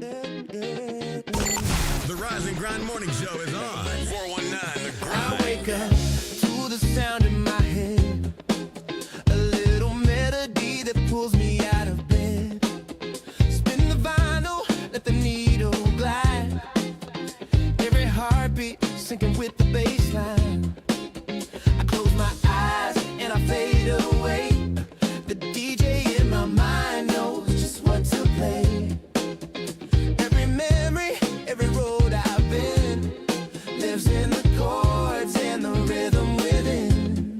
The Rise and Grind Morning Show is on. 419 The Grind. I wake up to the sound in my head, a little melody that pulls me out of bed. Spin the vinyl, let the needle glide. Every heartbeat sinking with the bass line. I close my eyes and I fade away. The DJ in my mind knows just what to play. Every memory, every road I've been lives in the chords and the rhythm within.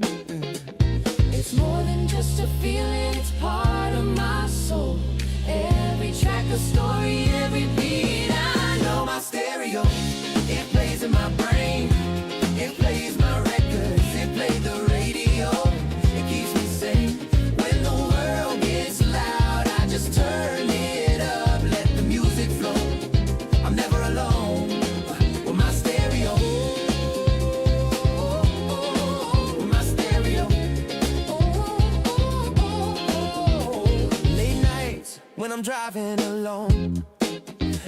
It's more than just a feeling, it's part of my soul. Every track a story, every beat I know. My stereo, it plays in my brain. It plays my records, it plays the radio. It keeps me sane. When the world gets loud, I just turn it up, let the music flow. I'm never alone with my stereo. With my stereo. Late nights when I'm driving alone,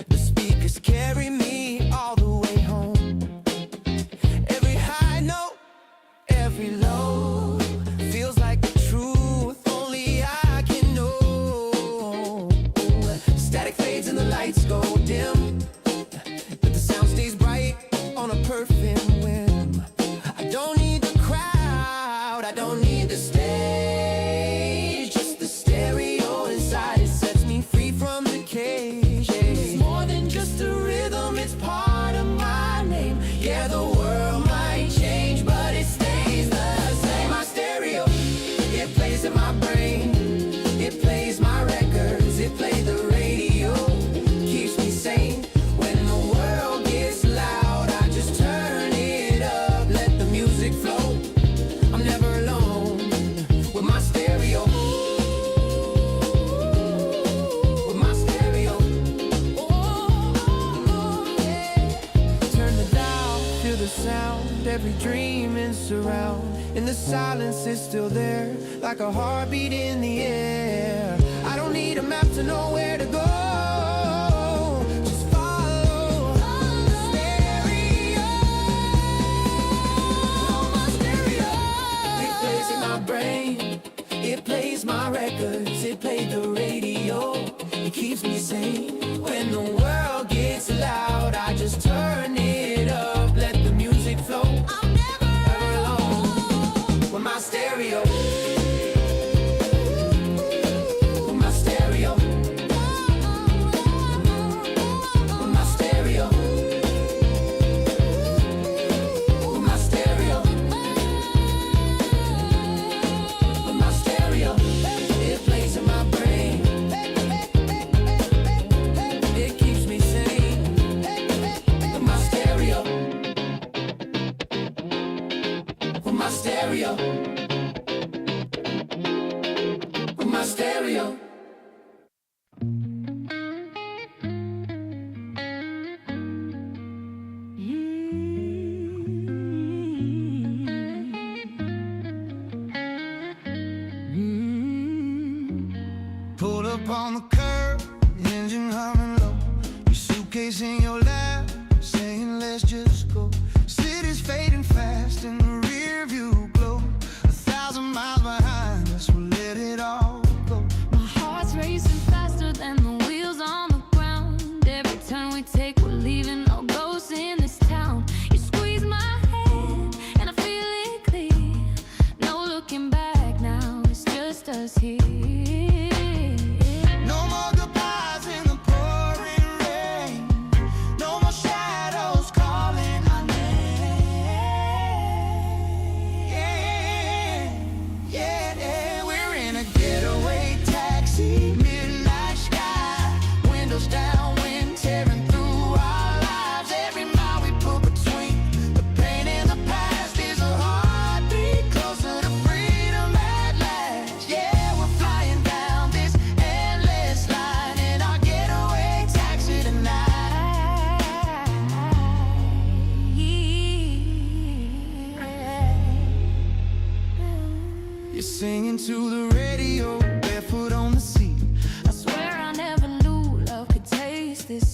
the speakers carry me all the way home. Every high note, every low feels like the truth only I can know. Static fades and the lights go dim, but the sound stays bright on a perfect whim. I don't need the crowd, I don't need the stage, just the stereo inside. It sets me free from the cage. It's more than just a rhythm, it's part of my name. Yeah, the world might change, but it stays the same. My stereo, it plays in my brain. It plays my records, it plays the radio. Keeps me sane. When the world gets loud, I just turn it up, let the music flow. I'm never alone with my stereo. With my stereo. Turn the dial, feel the sound, every dream in surround. And the silence is still there, like a heartbeat in the air. I don't need a map to know where to go. Just follow the stereo. My stereo. It plays in my brain. It plays my records. It plays the radio. It keeps me sane. When the world gets loud, I just turn it up, let the music flow. I'm never alone with my stereo. With my stereo. With my stereo. With my stereo. With my stereo. It plays in my brain. It keeps me sane. With my stereo. With my stereo. With my stereo. Pull up on the curb, engine humming low. Your suitcase in your lap, saying let's just go. City's fading fast in the rear view glow. 1,000 miles behind us, we'll let it all go. My heart's racing faster than the wheels on the ground. Every turn we take, we're leaving no ghosts in this town. You squeeze my hand and I feel it clear. No looking back now, it's just us here. No more goodbyes in the pouring rain. No more shadows calling our name. Yeah, yeah, yeah. We're in a getaway taxi, midnight sky, windows down, wind tearing through our lives. Every mile we put between the pain and the past is a heartbeat closer to freedom at last. Yeah, we're flying down this endless line in our getaway taxi tonight. You're singing to the radio, barefoot on the seat. I swear I never knew love could taste this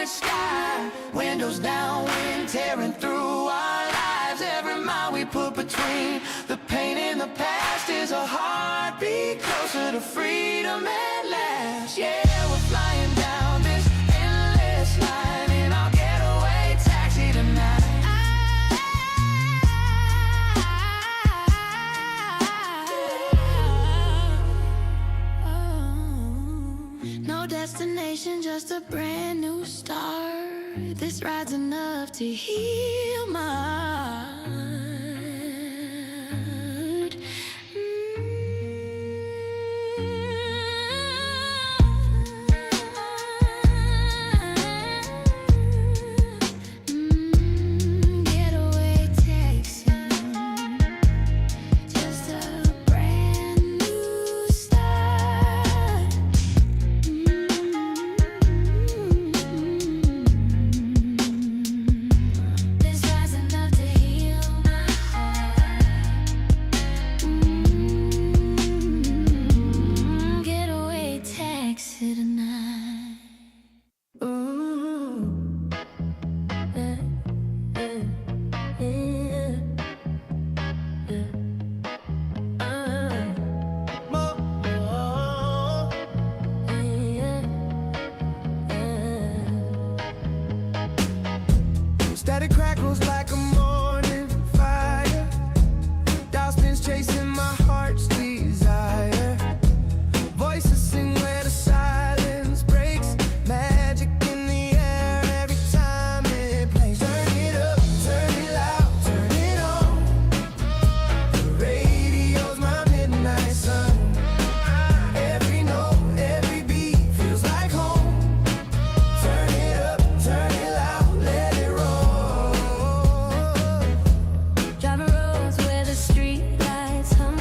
sky. Windows down, wind tearing through our lives. Every mile we put between the pain and the past is a heartbeat closer to freedom at last. Yeah, we're flying down this endless line in our getaway taxi tonight. No destination, just a brand new start. This ride's enough to heal my heart. Getaway taxi, just a brand new start. This ride's enough to heal my heart. Getaway taxi tonight. Ooh. Static crackles like a morning fire. Dial spins chasing my heart's desire. Voices sing where the silence breaks. Magic in the air every time it plays. Turn it up, turn it loud, turn it on. The radio's my midnight sun. Every note, every beat feels like home. Turn it up, turn it loud, let it roll. Driving roads where the street lights hum.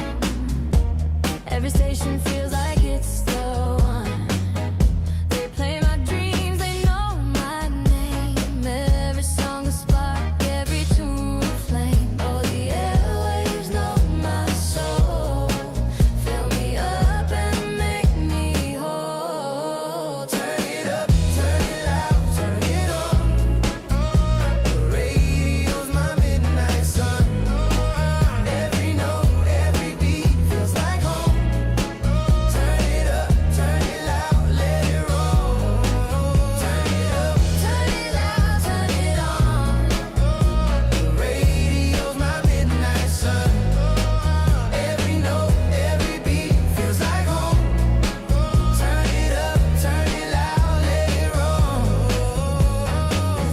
Every station feels like it's the one. They play my dreams, they know my name. Every song a spark, every tune a flame. Oh, the airwaves know my soul. Fill me up and make me whole. Turn it up, turn it loud, turn it on. The radio's my midnight sun. Every note, every beat feels like home. Turn it up, turn it loud, let it roll. Turn it up, Turn it loud, turn it on. the radio's my midnight sun. Every note, every beat feels like home. Turn it up, turn it loud, let it roll.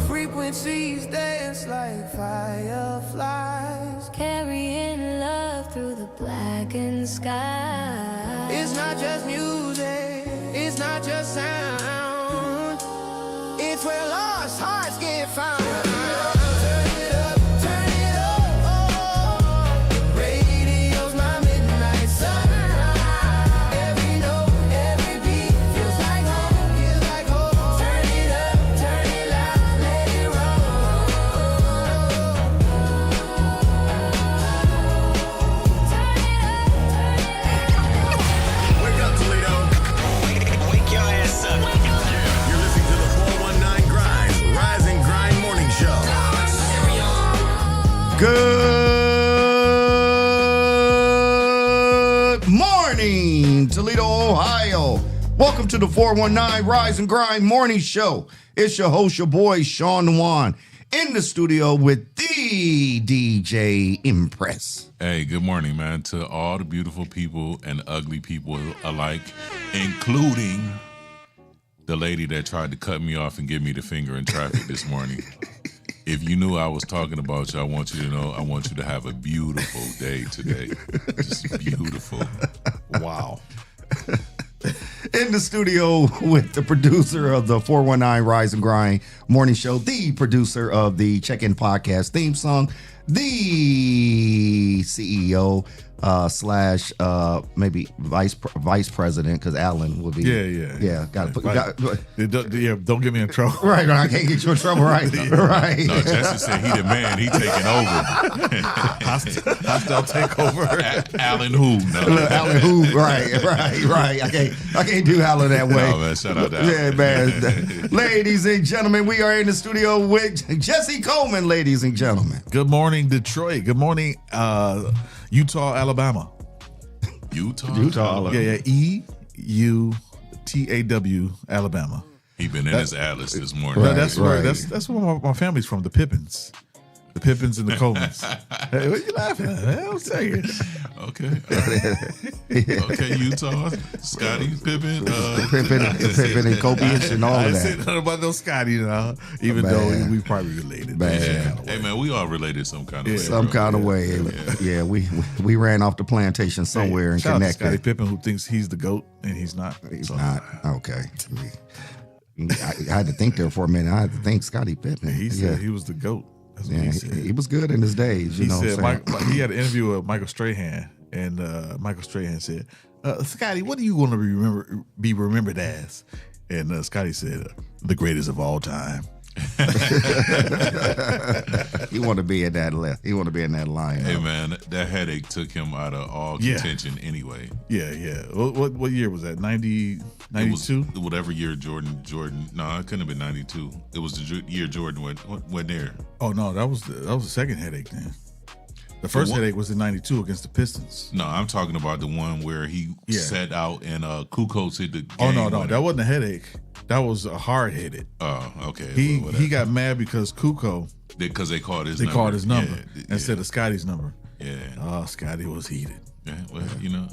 Frequencies dance like fireflies. Carrying love through the blackened sky. It's not just music, it's not just sound. It's where lost hearts get found. Turn it up, turn it up. The radio's my midnight sun. Every note, every beat feels like home, feels like home. Turn it up, turn it loud, let it roll. Wake up, Toledo. Wake your ass up. You're listening to the 419 Grind, Rise and Grind Morning Show. Good morning, Toledo, Ohio. Welcome to the 419 Rise and Grind Morning Show. It's your host, your boy, Shawn Juan, in the studio with the DJ Mpress. Hey, good morning, man, to all the beautiful people and ugly people alike, including the lady that tried to cut me off and give me the finger in traffic this morning. If you knew I was talking about you, I want you to know I want you to have a beautiful day today. Just beautiful. Wow. In the studio with the producer of the 419 Rise and Grind Morning Show, the producer of the Check-In Podcast theme song, the CEO slash maybe vice president, because Alan would be. Yeah. Don't get me in trouble. Right, I can't get you in trouble. Right, right. No, Jesse said he the man. He taking over. Hostile takeover. Alan who? No. Alan who? Right. I can't do Alan that way. No, man, shout out to Alan. Yeah, man. Ladies and gentlemen, we are in the studio with Jesse Coleman. Ladies and gentlemen, good morning, Detroit. Good morning, Utah, Alabama. Utah, Alabama. Yeah. EUTAW, Alabama. He been in his atlas this morning. Right, that's where my family's from. The Pippins and the Colemans. Hey, what are you laughing at? I'll tell you. Okay. Okay, Utah, Scotty, Pippen, Pippen and Kobe and all I of ain't say that. nothing about those Scotty, even Man. though we probably related. Man. Hey man, we all related some kind of way. Some kind of way. Yeah, we ran off the plantation somewhere in Shout out to Scottie Connecticut. Pippen, who thinks he's the GOAT and he's not. He's So, not. Okay. I had to think there for a minute. I had to think Scottie Pippen. He said he was the GOAT. That's what Yeah, he said. he was good in his days. You He know said what I'm saying? he had an interview with Michael Strahan, and Michael Strahan said, "Scotty, what are you going to be remembered as?" And Scotty said, "The greatest of all time." He want to be in that list. He want to be in that line. Hey man, that headache took him out of all contention anyway. Yeah. What year was that? 90, It was 92? whatever year Jordan. No, it couldn't have been 92. It was the year Jordan went there. Oh no, that was the second headache then. The first headache was in 92 against the Pistons. No, I'm talking about the one where he sat out and Kukoc hit the game. Oh no, that wasn't a headache. That was a hard headed. Oh, okay. He got mad because Kukoc because they called his number Yeah, instead of Scotty's number. Yeah. Oh, Scotty was heated. Yeah. Well, you know.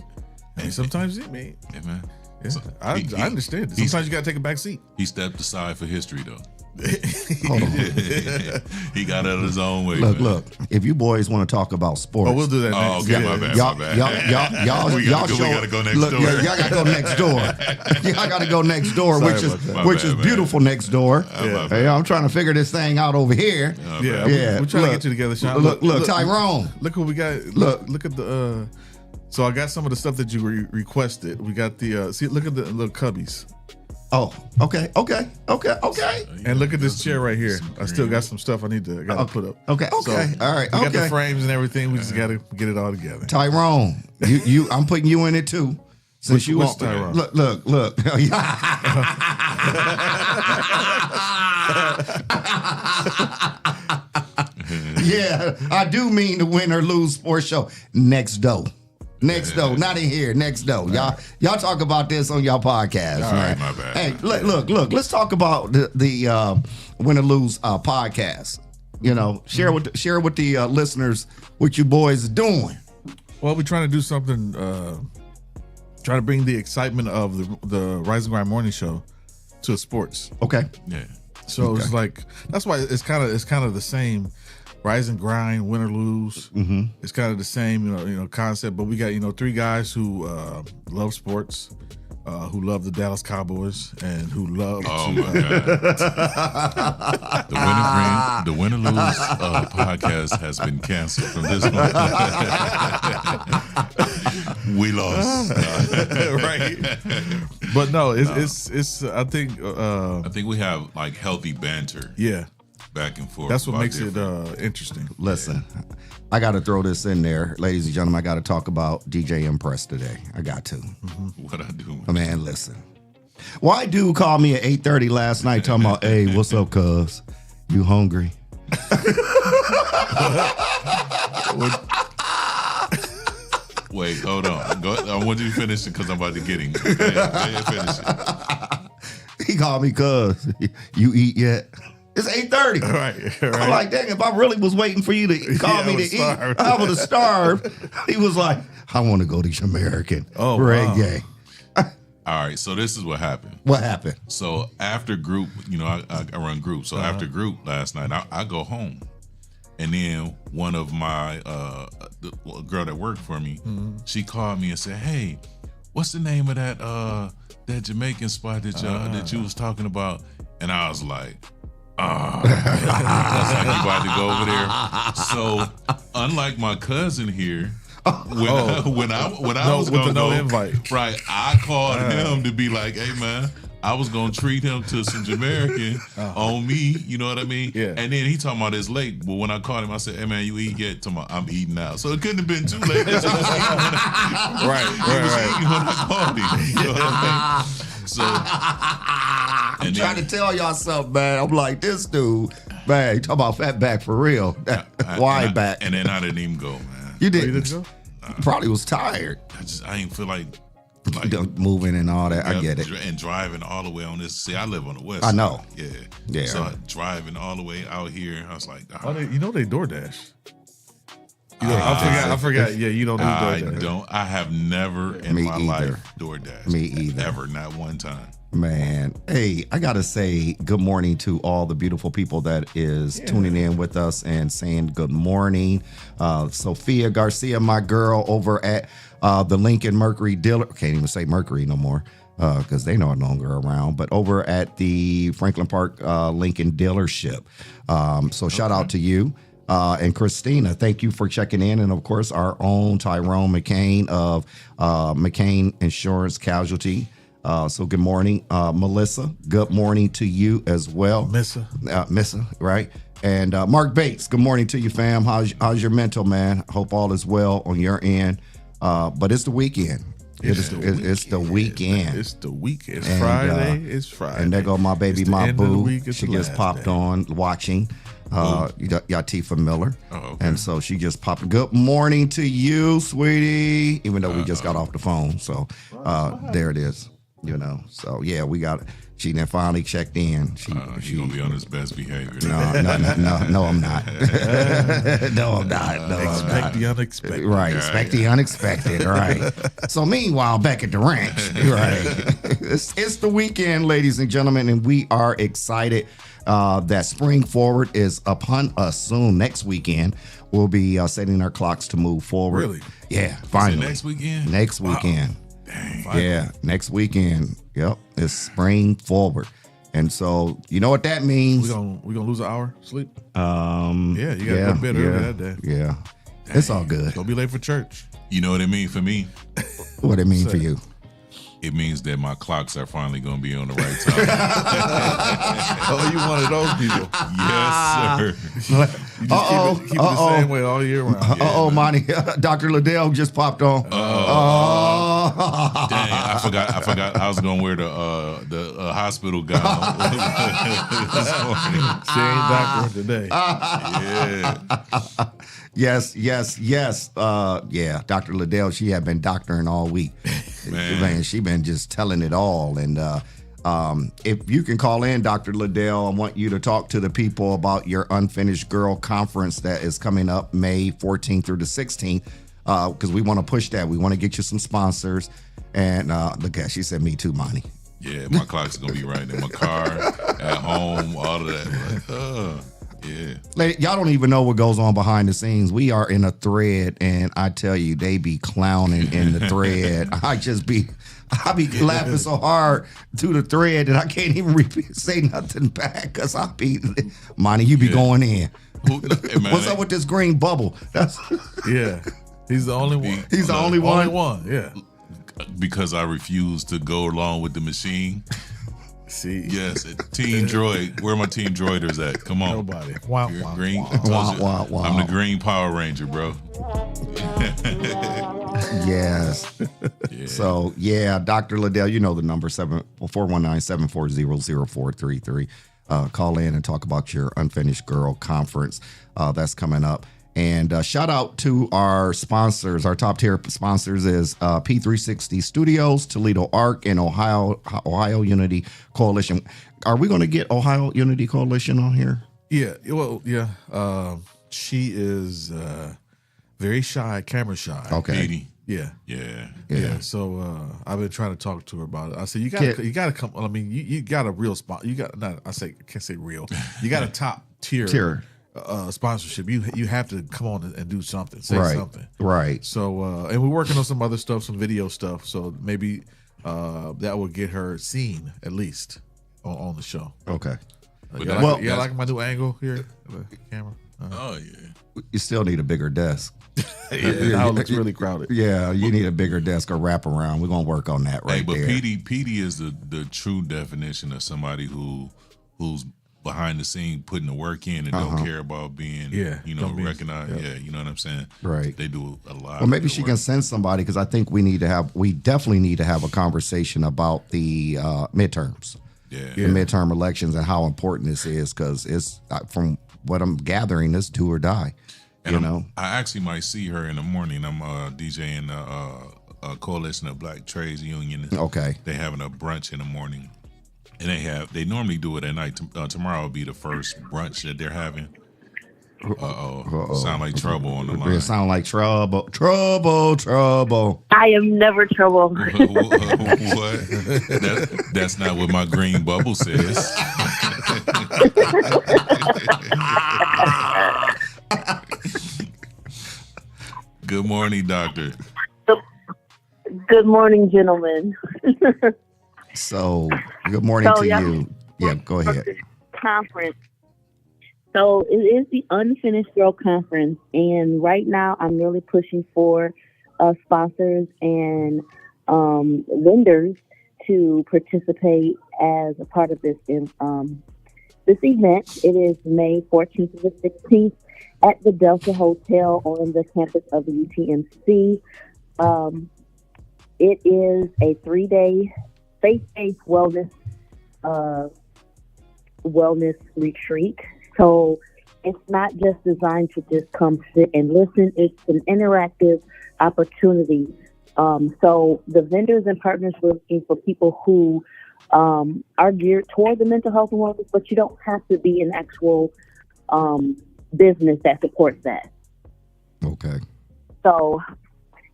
And sometimes yeah, man. Yeah, So, I understand it. Sometimes you gotta take a back seat. He stepped aside for history though. Hold on. He got out of his own way. Look. If you boys want to talk about sports, Oh, we'll do that next. Oh, okay, my bad. We gotta go next door. Y'all gotta go next door. Y'all gotta go next door, Sorry which about that. is beautiful next door. Yeah. Hey, I'm trying to figure this thing out over here. Yeah, Yeah, we're trying to look, get you together, Shawn. Look, Tyrone. Look what we got. Look at the. So I got some of the stuff that you requested. We got the. Look at the little cubbies. Oh, okay. And look at this chair right here. I still got some stuff I gotta put up. Okay. So, All right. We got the Okay. frames and everything. We just gotta get it all together. Tyrone, you I'm putting you in it too. Since you Which want Tyrone? look. Yeah, I do mean to win or lose sports show. Next door. Not in here. Next door. Y'all talk about this on y'all podcast, man. right, my bad. Hey, look. Let's talk about the win or lose podcast. You know, share with the listeners what you boys are doing. Well, we're trying to do something. Trying to bring the excitement of the Rise and Grind morning show to sports. Okay. Yeah. So it's like that's why it's kind of the same. Rise and grind, win or lose. Mm-hmm. It's kind of the same, you know, concept. But we got 3 guys who love sports, who love the Dallas Cowboys, and who love. Oh my God! The win or lose podcast has been canceled from this point. We lost, right? But no, it's. I think we have like healthy banter. Yeah. Back and forth. That's what makes different. it interesting. Listen, I got to throw this in there, ladies and gentlemen. I got to talk about DJ Mpress today. I got to. What I do? Man, listen. Why dude called me at 8:30 last night talking about, hey, what's up, cuz? You hungry? Wait, hold on. Go, I want you to finish it because I'm about to get him. Go ahead, finish it. He called me, cuz. You eat yet? It's 8:30. Right. I'm like, dang, if I really was waiting for you to call me to eat, I would have starved. He was like, I want to go to Jamaican. Oh, reggae. wow. All right, so this is what happened. What happened? So after group, I run group. So after group last night, I go home. And then one of my, a girl that worked for me, she called me and said, hey, what's the name of that Jamaican spot that you was talking about? And I was like, I was like, you about to go over there? So unlike my cousin here, When I was with gonna the no go, invite. right? I called him to be like, "Hey, man." I was gonna treat him to some Jamaican on me, you know what I mean? Yeah. And then he talking about it's late. But when I called him, I said, "Hey man, you eat yet?" Talking about, I'm eating now. So it couldn't have been too late. He was eating when I called him. You know what I mean? So I'm trying to tell y'all something, man. I'm like, this dude, man, you talking about fat back for real. Wide back. And then I didn't even go, man. You didn't. You didn't go? Probably was tired. I ain't feel like Moving and all that. I get it. And driving all the way on this. See, I live on the west. I know. Side. Yeah. Yeah. So driving all the way out here, I was like, they DoorDash. I forgot. Yeah, you don't do DoorDash. I have never in my life DoorDash. Me either. Ever, not one time. Man, hey, I gotta say good morning to all the beautiful people that is tuning in with us and saying good morning. Sophia Garcia, my girl over at the Lincoln Mercury dealer. Can't even say Mercury no more because they no longer around. But over at the Franklin Park Lincoln dealership. So shout out to you. And Christina, thank you for checking in. And of course, our own Tyrone McCain of McCain Insurance Casualty. So good morning, Melissa. Good morning to you as well. Missa, right? And Mark Bates, good morning to you, fam. How's your mental, man? Hope all is well on your end. But it's the weekend. It's the weekend. It's the weekend. It's Friday. It's Friday. And there go my baby, my boo. She just popped day. On watching. Yatifa Miller. Oh, okay. And so she just popped. Good morning to you, sweetie. Even though we just got off the phone. So there it is. You know, so yeah, we got. She then finally checked in. She gonna be on his best behavior. No, I'm not. No, I'm not. Expect the unexpected. Right, expect the unexpected. Right. So meanwhile, back at the ranch, right, it's the weekend, ladies and gentlemen, and we are excited that spring forward is upon us soon. Next weekend, we'll be setting our clocks to move forward. Really? Yeah, finally. Next weekend. Next weekend. Wow. Dang. Yeah, next weekend. Yep, it's spring forward, and so you know what that means. We gonna lose an hour sleep. Yeah, you got to go to bed early that day. Yeah, it's all good. Don't be late for church. You know what it means for me? What it mean for you? It means that my clocks are finally going to be on the right time. Oh, you one of those people? Yes, sir. You just keep it the same way all year round. Monty, Dr. Liddell just popped on. Dang, I forgot. I was going to wear the hospital gown. She ain't doctor today. Yeah. Yes. Yeah, Dr. Liddell, she had been doctoring all week. Man, she been just telling it all. And if you can call in, Dr. Liddell, I want you to talk to the people about your Unfinished Girl Conference that is coming up May 14th through the 16th, because we want to push that. We want to get you some sponsors. And look at, she said, me too, Monty. Yeah, my clock's going to be right in my car, at home, all of that. Like, yeah. Y'all don't even know what goes on behind the scenes. We are in a thread, and I tell you, they be clowning in the thread. I be laughing so hard to the thread that I can't even say nothing back because Monty, you be going in. Hey, man, What's up with this green bubble? Yeah, he's the only one. He's the only one. Only one. Yeah. Because I refuse to go along with the machine. See, yes, Team Droid. Where are my Team Droiders at? Come on, nobody. You're green. I'm the Green Power Ranger, bro. Yes. Yeah. So yeah, Dr. Liddell, you know the number 419-740-0433. Call in and talk about your Unfinished Girl Conference that's coming up. And shout out to our sponsors. Our top tier sponsors is P360 Studios, Toledo Arc, and Ohio Unity Coalition. Are we going to get Ohio Unity Coalition on here? Yeah. Well, yeah. She is very shy, camera shy. Okay. Katie. Yeah. So I've been trying to talk to her about it. I said, you got to come. I mean, you got a real spot. You got not. I can't say real. You got a top tier. Sponsorship. You have to come on and do something. Say something. Right. So and we're working on some other stuff, some video stuff. So maybe that will get her seen at least on the show. Okay. You like my new angle here, the camera. Oh yeah. You still need a bigger desk. Now it looks really crowded. Yeah, you need a bigger desk or wrap around. We're gonna work on that right Hey, but there. PD is the true definition of somebody who's behind the scene putting the work in and don't care about being don't be- recognized. yeah. Yeah, you know what I'm saying? Right. They do a lot. Well, maybe of she work. can send somebody because I think we definitely need to have a conversation about the midterms, Yeah. the midterm elections, and how important this is because it's from what I'm gathering, this do or die. And You know, I actually might see her in the morning. I'm DJing a coalition of Black Trades Union. okay. They having a brunch in the morning, and they normally do it at night. Tomorrow will be the first brunch that they're having. Sound like trouble on the line. It sound like trouble, trouble, trouble. I am never trouble. What? That's not what my green bubble says. Good morning, doctor. Good morning, gentlemen. So, good morning to y'all- you. Yeah, go ahead. Conference. So it is the Unfinished Girl Conference, and right now I'm really pushing for sponsors and vendors to participate as a part of this this event. It is May 14th to the 16th at the Delta Hotel on the campus of the UTMC. It is a 3-day faith-based wellness retreat. So it's not just designed to just come sit and listen. It's an interactive opportunity. So the vendors and partners are looking for people who are geared toward the mental health and wellness, but you don't have to be an actual business that supports that. Okay. So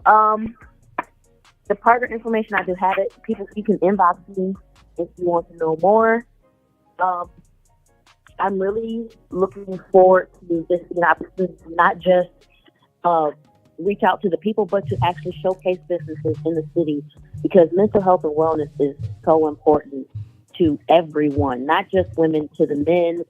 the partner information, I do have it. People, you can inbox me if you want to know more. I'm really looking forward to this being an opportunity to not just reach out to the people, but to actually showcase businesses in the city, because mental health and wellness is so important to everyone, not just women, to the men.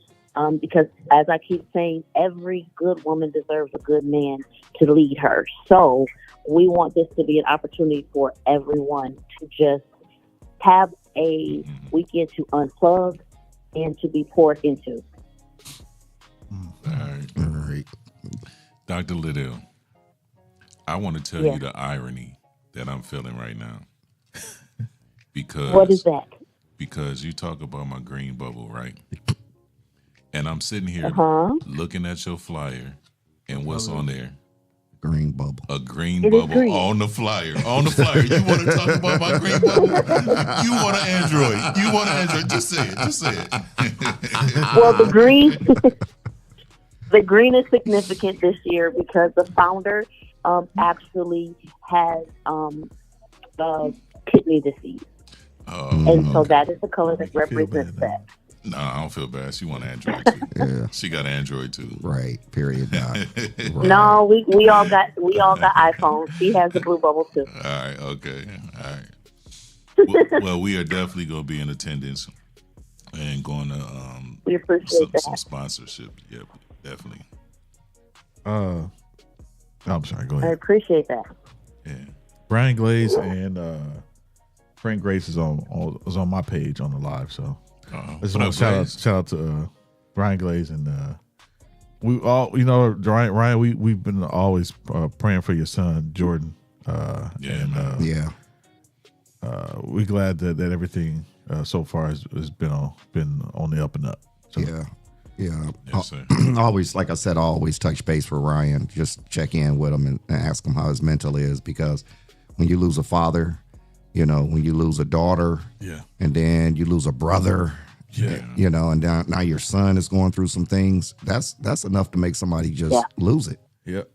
Because as I keep saying, every good woman deserves a good man to lead her. So we want this to be an opportunity for everyone to just have a weekend to unplug and to be poured into. All right. All right. Dr. Liddell, I want to tell you the irony that I'm feeling right now. Because What is that? Because you talk about my green bubble, right? And I'm sitting here looking at your flyer, and what's on there? Green bubble. A green It is bubble green. on the flyer. On the flyer. You want to talk about my green bubble? You want an Android. You want an Android. Just say it. Just say it. Well, the green, the green is significant this year because the founder actually has kidney disease, and so that is the color that represents that. No, I don't feel bad. She want Android too. Yeah. She got Android too. Right. Period. Doc. Right. No, we all got iPhones. She has the blue bubble too. All right. Okay. All right. Well, we are definitely going to be in attendance and going to We appreciate some that. sponsorship. Yep, definitely. I'm sorry. Go I ahead. appreciate that. Yeah. Brian Glaze and Frank Grace is on my page on the live. So I just want to shout out to Brian Glaze and we all, Ryan. We've been always praying for your son Jordan. Yeah. We're glad that everything so far has been on the up and up. So, Yeah. Yeah. Yes, sir. Always, like I said, I always touch base for Ryan. Just check in with him and ask him how his mental is, because when you lose a father, when you lose a daughter, and then you lose a brother, and now your son is going through some things. That's enough to make somebody just lose it. Yep.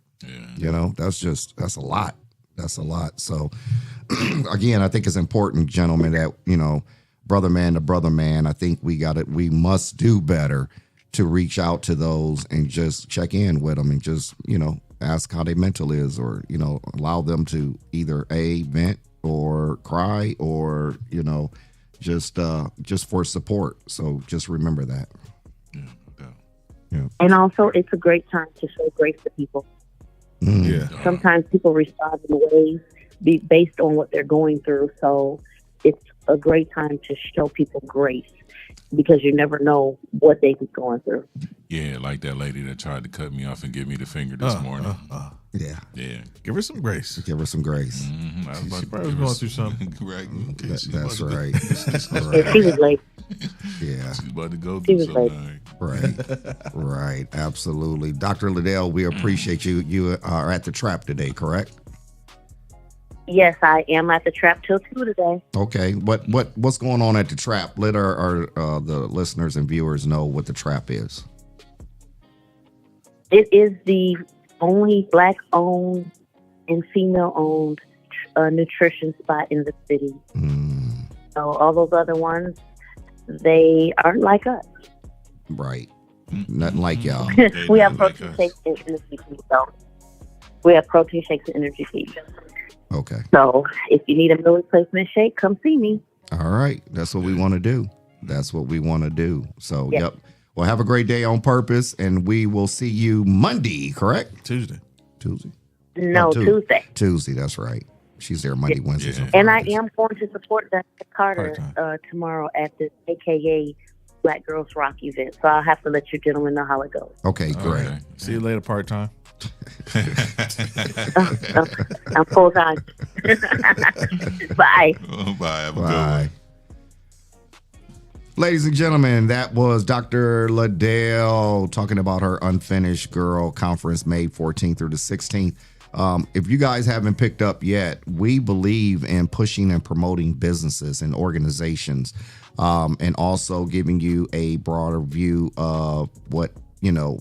Yeah. That's a lot. That's a lot. So again, I think it's important, gentlemen, that, brother man to brother man, I think we must do better to reach out to those and just check in with them and just, ask how their mental is, or, allow them to either vent or cry, or, just for support. So just remember that. Yeah. No doubt. Yeah. And also, it's a great time to show grace to people. Yeah. Sometimes people respond in ways based on what they're going through. So it's a great time to show people grace because you never know what they be going through. Yeah, like that lady that tried to cut me off and give me the finger this morning. Yeah. Yeah. Give her some grace. Give her some grace. Mm-hmm. I was about She to probably was give her going through something. Right. That's right. That's Yeah, she was late. Yeah. She's about to go She through was late. something. Right. Right. Absolutely. Dr. Liddell, we appreciate you. You are at the trap today, correct? Yes, I am at the trap till 2 today. Okay. What's going on at the trap? Let our the listeners and viewers know what the trap is. It is the only Black-owned and female-owned nutrition spot in the city. So all those other ones, they aren't like us. Right. Nothing like y'all. We have like protein us. shakes and energy feeds. So we have protein shakes and energy feeds. Okay. So if you need a meal replacement shake, come see me. All right. That's what we want to do. That's what we want to do. So, Yes. yep. Well, have a great day on purpose, and we will see you Monday, correct? Tuesday. Tuesday. No, Tuesday. Tuesday. Tuesday, that's right. She's there Monday, Wednesdays, Yeah. And I Fridays. am going to support Diana Carter Part-time. tomorrow at the AKA Black Girls Rock event. So I'll have to let you gentlemen know how it goes. Okay, great. Okay. See you later, part time. I'm full time. Bye. Bye. Have a good Bye. one. Ladies and gentlemen, that was Dr. Liddell talking about her Unfinished Girl Conference May 14th through the 16th. If you guys haven't picked up yet, we believe in pushing and promoting businesses and organizations, and also giving you a broader view of what,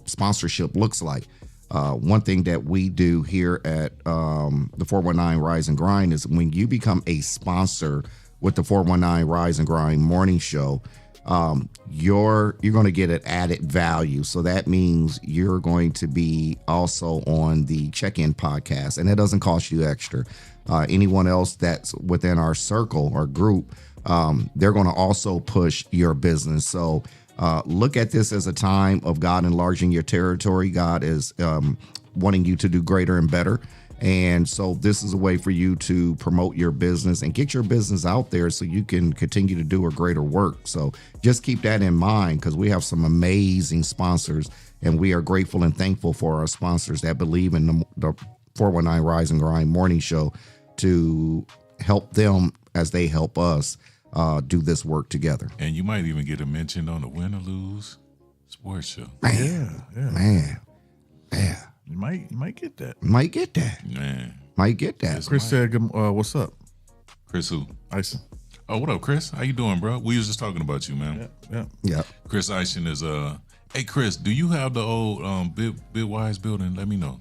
sponsorship looks like. One thing that we do here at the 419 Rise and Grind is when you become a sponsor with the 419 Rise and Grind morning show, you're going to get an added value. So that means you're going to be also on the check-in podcast, and it doesn't cost you extra. Anyone else that's within our circle or group, they're going to also push your business. So look at this as a time of God enlarging your territory. God is wanting you to do greater and better. And so this is a way for you to promote your business and get your business out there so you can continue to do a greater work. So just keep that in mind, because we have some amazing sponsors, and we are grateful and thankful for our sponsors that believe in the 419 Rise and Grind morning show to help them as they help us do this work together. And you might even get a mention on the Win or Lose sports show. Man, Yeah. man, yeah. You might get that. Might get that. Man. Might get that. Chris said, "What's up, Chris who? Ison?" Oh, what up, Chris? How you doing, bro? We was just talking about you, man. Yeah. Yeah. Chris Eisen is hey Chris, do you have the old Bitwise building? Let me know.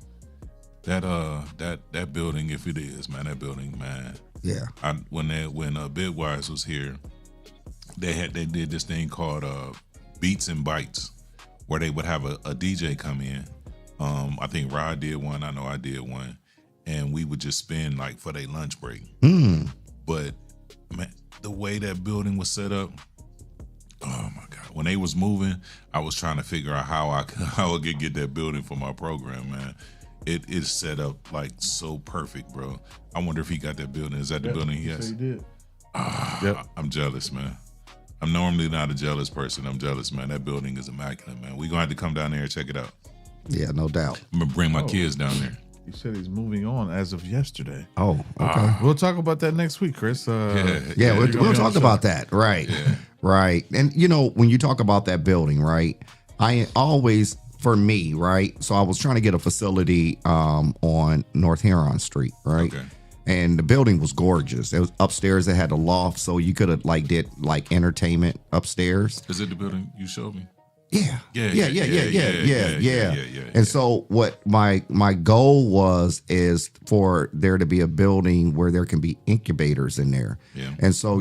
That building, if it is, man, that building, man. Yeah. When Bitwise was here, they did this thing called Beats and Bites, where they would have a DJ come in. I think Rod did one. I know I did one, and we would just spin like for their lunch break. But man, the way that building was set up, oh my God! When they was moving, I was trying to figure out how I could get that building for my program. Man, it is set up like so perfect, bro. I wonder if he got that building. Is that the building he has? He did. I'm jealous, man. I'm normally not a jealous person. I'm jealous, man. That building is immaculate, man. We're gonna have to come down there and check it out. Yeah, no doubt. I'm gonna bring my kids down there. He said he's moving on as of yesterday. Oh, okay. We'll talk about that next week, Chris. Yeah, you're we'll gonna be on talk the about show. that. Right. Right. And, when you talk about that building, right, I always, for me, right, so I was trying to get a facility on North Huron Street, right? Okay. And the building was gorgeous. It was upstairs. It had a loft, so you could have did entertainment upstairs. Is it the building you showed me? Yeah. Yeah. And so what my goal is for there to be a building where there can be incubators in there. Yeah. And so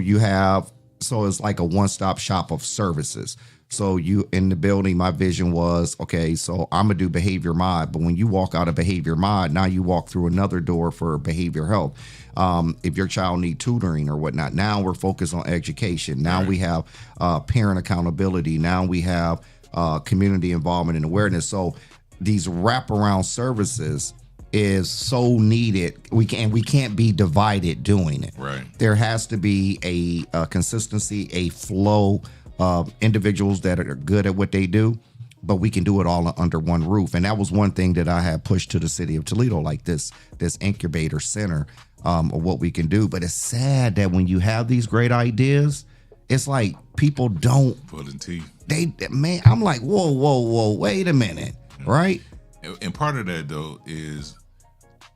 it's like a one-stop shop of services. So you in the building, my vision was, okay, so I'm gonna do behavior mod, but when you walk out of behavior mod, now you walk through another door for behavior health. If your child need tutoring or whatnot, now we're focused on education. Now we have parent accountability. Now we have community involvement and awareness. So these wraparound services is so needed. We can't be divided doing it. Right. There has to be a consistency, a flow of individuals that are good at what they do, but we can do it all under one roof. And that was one thing that I had pushed to the city of Toledo, like this incubator center of what we can do. But it's sad that when you have these great ideas, it's like people don't. Pulling teeth. Man, I'm like, whoa, wait a minute, right? And part of that though is,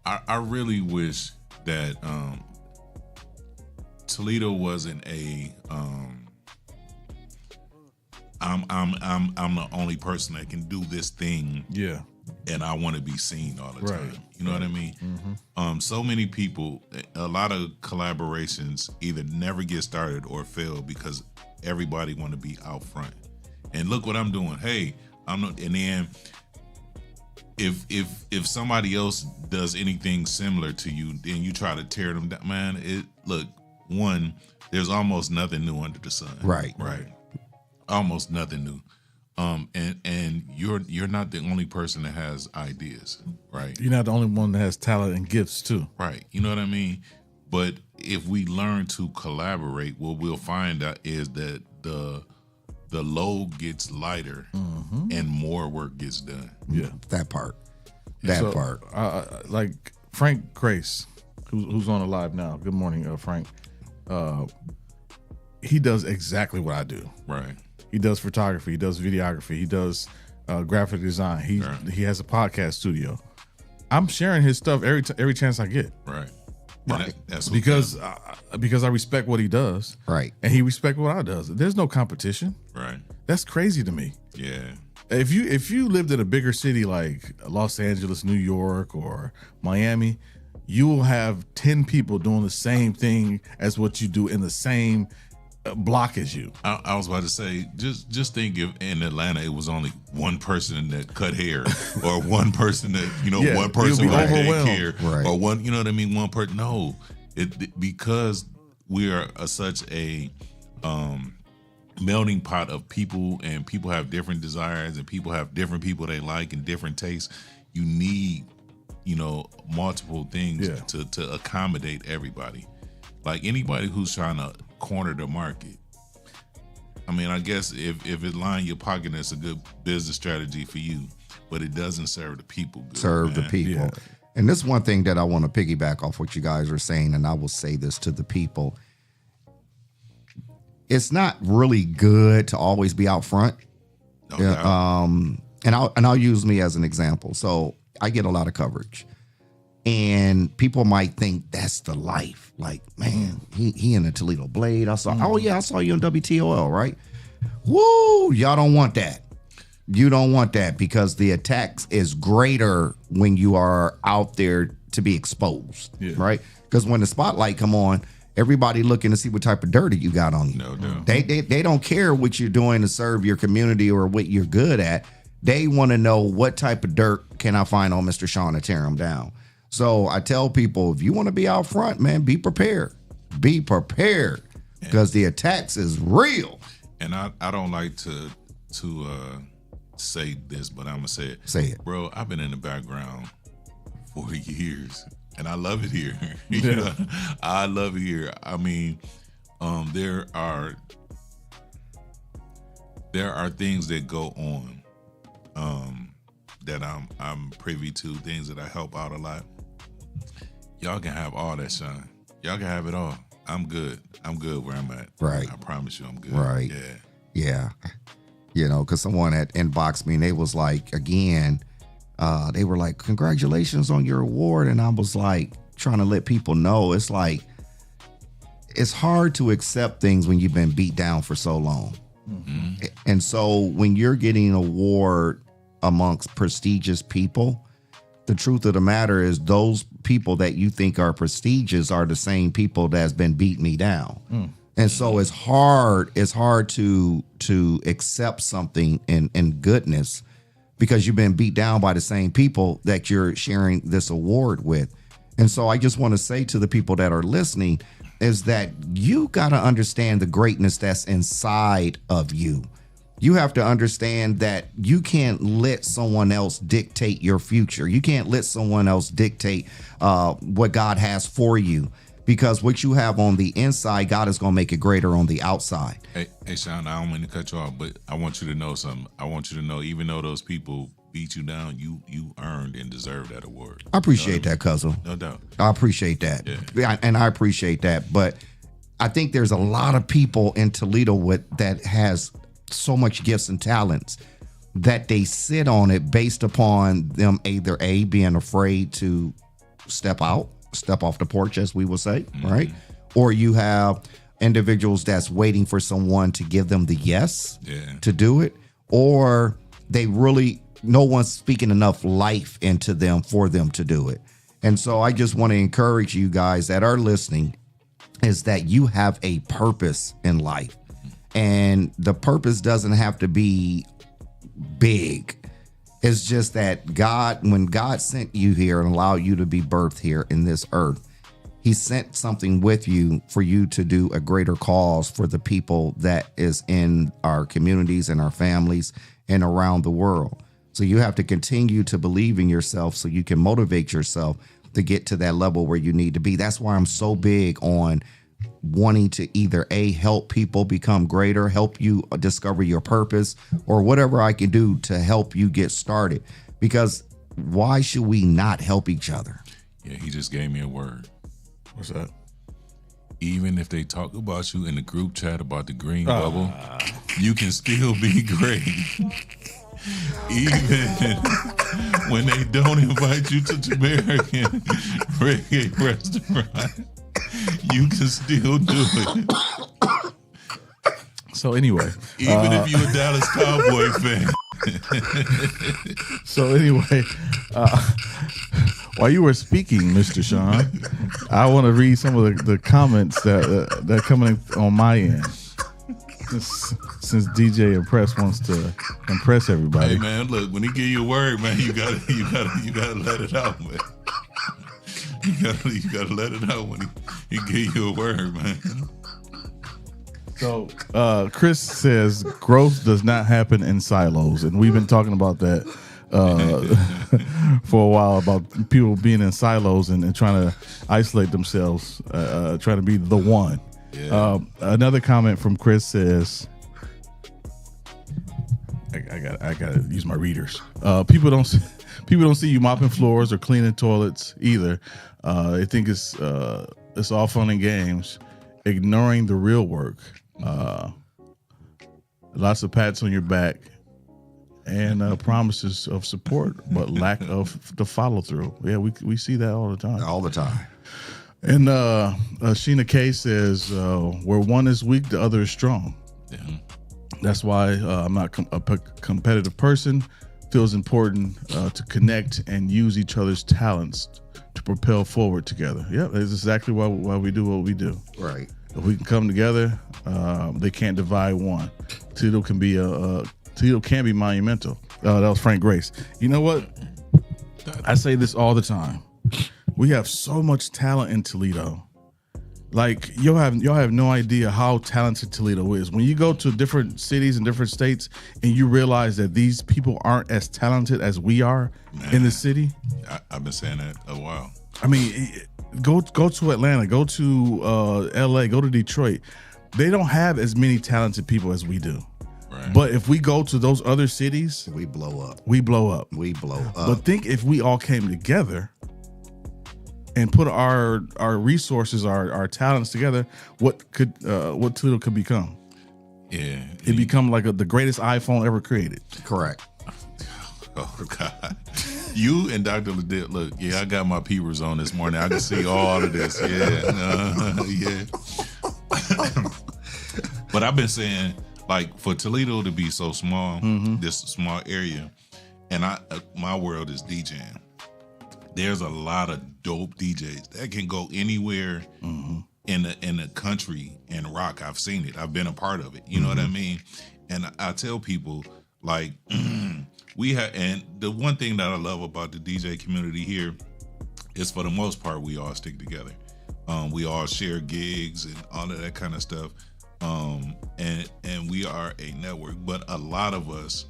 I really wish that Toledo wasn't a I'm the only person that can do this thing. Yeah. And I want to be seen all the Right. time. You know what I mean? So many people, a lot of collaborations either never get started or fail because everybody want to be out front. And look what I'm doing. Hey, I'm not. And then if somebody else does anything similar to you, then you try to tear them down. Man, there's almost nothing new under the sun. Right. Almost nothing new. And you're not the only person that has ideas, right? You're not the only one that has talent and gifts too. Right. You know what I mean? But if we learn to collaborate, what we'll find out is that the load gets lighter and more work gets done. Yeah. That part. Like Frank Grace, who's on the live now. Good morning, Frank. He does exactly what I do. Right. He does photography. He does videography. He does graphic design. He has a podcast studio. I'm sharing his stuff every chance I get. Right. That's because I respect what he does. Right. And he respects what I does. There's no competition. Right. That's crazy to me. Yeah. If you lived in a bigger city like Los Angeles, New York, or Miami, you will have 10 people doing the same thing as what you do in the same block as you. I was about to say, just think if in Atlanta it was only one person that cut hair, or one person that one person with head hair, right. or one, you know what I mean, one person. No, because we are such a melting pot of people, and people have different desires, and people have different people they like and different tastes. You need multiple things to accommodate everybody. Like anybody who's trying to corner the market, I mean, I guess if it line your pocket, that's a good business strategy for you, but it doesn't serve the people good. The people. Yeah. And this one thing that I want to piggyback off what you guys are saying, and I will say this to the people. It's not really good to always be out front. No doubt. And I'll use me as an example. So I get a lot of coverage. And people might think that's the life. Like, man, he in the Toledo Blade. I saw, I saw you on WTOL, right? Woo, y'all don't want that. You don't want that, because the attacks is greater when you are out there to be exposed, right? Because when the spotlight come on, everybody looking to see what type of dirty you got on you. No doubt. They don't care what you're doing to serve your community or what you're good at. They want to know what type of dirt can I find on Mr. Shawn to tear him down. So I tell people, if you want to be out front, man, be prepared. Be prepared, because the attacks is real. And I don't like to say this, but I'm gonna say it. Say it, bro. I've been in the background for years, and I love it here. I love it here. I mean, there are things that go on that I'm privy to, things that I help out a lot. Y'all can have all that, Shawn. Y'all can have it all. I'm good. I'm good where I'm at. Right. I promise you I'm good. Right. Yeah. Because someone had inboxed me and they was like, again, they were like, congratulations on your award. And I was like, trying to let people know, it's like, it's hard to accept things when you've been beat down for so long. Mm-hmm. And so when you're getting an award amongst prestigious people, the truth of the matter is those people that you think are prestigious are the same people that's been beating me down. And so it's hard to accept something in goodness, because you've been beat down by the same people that you're sharing this award with. And so I just want to say to the people that are listening is that you got to understand the greatness that's inside of you. You have to understand that you can't let someone else dictate your future. You can't let someone else dictate what God has for you, because what you have on the inside, God is going to make it greater on the outside. Hey, Shawn, I don't mean to cut you off, but I want you to know something. I want you to know, even though those people beat you down, you earned and deserve that award. I appreciate that, cousin. No doubt. I appreciate that. Yeah, and I appreciate that. But I think there's a lot of people in Toledo that has so much gifts and talents that they sit on it based upon them either being afraid to step off the porch, as we will say, right? Or you have individuals that's waiting for someone to give them the yes to do it, or no one's speaking enough life into them for them to do it. And so I just want to encourage you guys that are listening is that you have a purpose in life. And the purpose doesn't have to be big. It's just that when God sent you here and allowed you to be birthed here in this earth, he sent something with you for you to do a greater cause for the people that is in our communities and our families and around the world. So you have to continue to believe in yourself so you can motivate yourself to get to that level where you need to be. That's why I'm so big on wanting to either help people become greater, help you discover your purpose, or whatever I can do to help you get started. Because why should we not help each other? Yeah, he just gave me a word. What's that? Even if they talk about you in the group chat about the green bubble, you can still be great. Even when they don't invite you to the American reggae restaurant, you can still do it. So anyway, even if you're a Dallas Cowboy fan. So anyway, while you were speaking, Mr. Shawn, I want to read some of the comments that are coming on my end. Since DJ Mpress wants to impress everybody. Hey man, look, when he give you a word, man, you gotta let it out, man. You gotta let it out when he give you a word, man. So Chris says growth does not happen in silos, and we've been talking about that for a while, about people being in silos and trying to isolate themselves, trying to be the one. Yeah. Another comment from Chris says, I gotta use my readers. People don't see you mopping floors or cleaning toilets either. They think it's all fun and games, ignoring the real work. Lots of pats on your back and promises of support, but lack of the follow through. Yeah, we see that all the time. All the time. And Sheena K says, where one is weak, the other is strong. Yeah. That's why I'm not a competitive person. Feels important to connect and use each other's talents to propel forward together. Yeah, that's exactly why we do what we do. Right. If we can come together, they can't divide one. Toledo can be monumental. That was Frank Grace. You know what? I say this all the time. We have so much talent in Toledo. Like y'all have no idea how talented Toledo is. When you go to different cities and different states and you realize that these people aren't as talented as we are in the city. I've been saying that a while. I mean, go to Atlanta, go to LA, go to Detroit. They don't have as many talented people as we do. Right. But if we go to those other cities, we blow up. But think if we all came together and put our resources, our talents together, what Toledo could become? Yeah, it become like the greatest iPhone ever created. Correct. Oh God, you and Dr. Ladip, look, yeah, I got my peepers on this morning. I can see all of this. Yeah, yeah. But I've been saying, like, for Toledo to be so small, this small area, and my world is DJing. There's a lot of dope DJs that can go anywhere in the country and rock. I've seen it. I've been a part of it. You know what I mean? And I tell people, like, and the one thing that I love about the DJ community here is, for the most part, we all stick together. We all share gigs and all of that kind of stuff. And we are a network, but a lot of us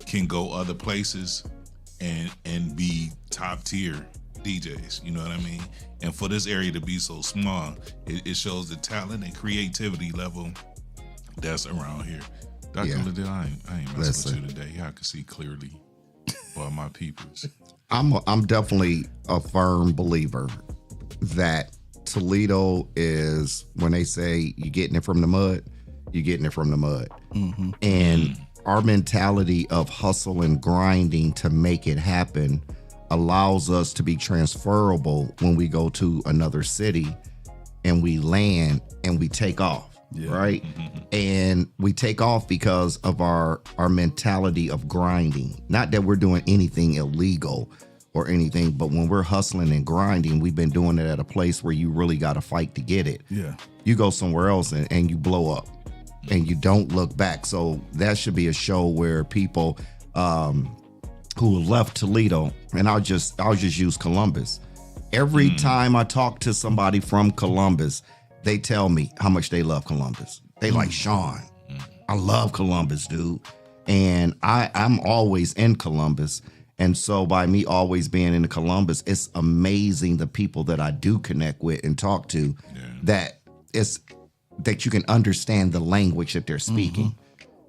can go other places and be top tier DJs. You know what I mean? And for this area to be so small, it shows the talent and creativity level that's around here. Dr. Liddell, I ain't messing with you today. Y'all can see clearly for my peoples. I'm definitely a firm believer that Toledo is, when they say you're getting it from the mud, you're getting it from the mud. Mm-hmm. And our mentality of hustle and grinding to make it happen allows us to be transferable when we go to another city and we land and we take off, right? And we take off because of our mentality of grinding. Not that we're doing anything illegal or anything, but when we're hustling and grinding, we've been doing it at a place where you really got to fight to get it. Yeah. You go somewhere else and you blow up and you don't look back. So that should be a show where people who left Toledo, and I'll just use Columbus. Every time I talk to somebody from Columbus, they tell me how much they love Columbus. They like, Shawn, I love Columbus, dude. And I'm always in Columbus. And so by me always being in Columbus, it's amazing the people that I do connect with and talk to, that you can understand the language that they're speaking.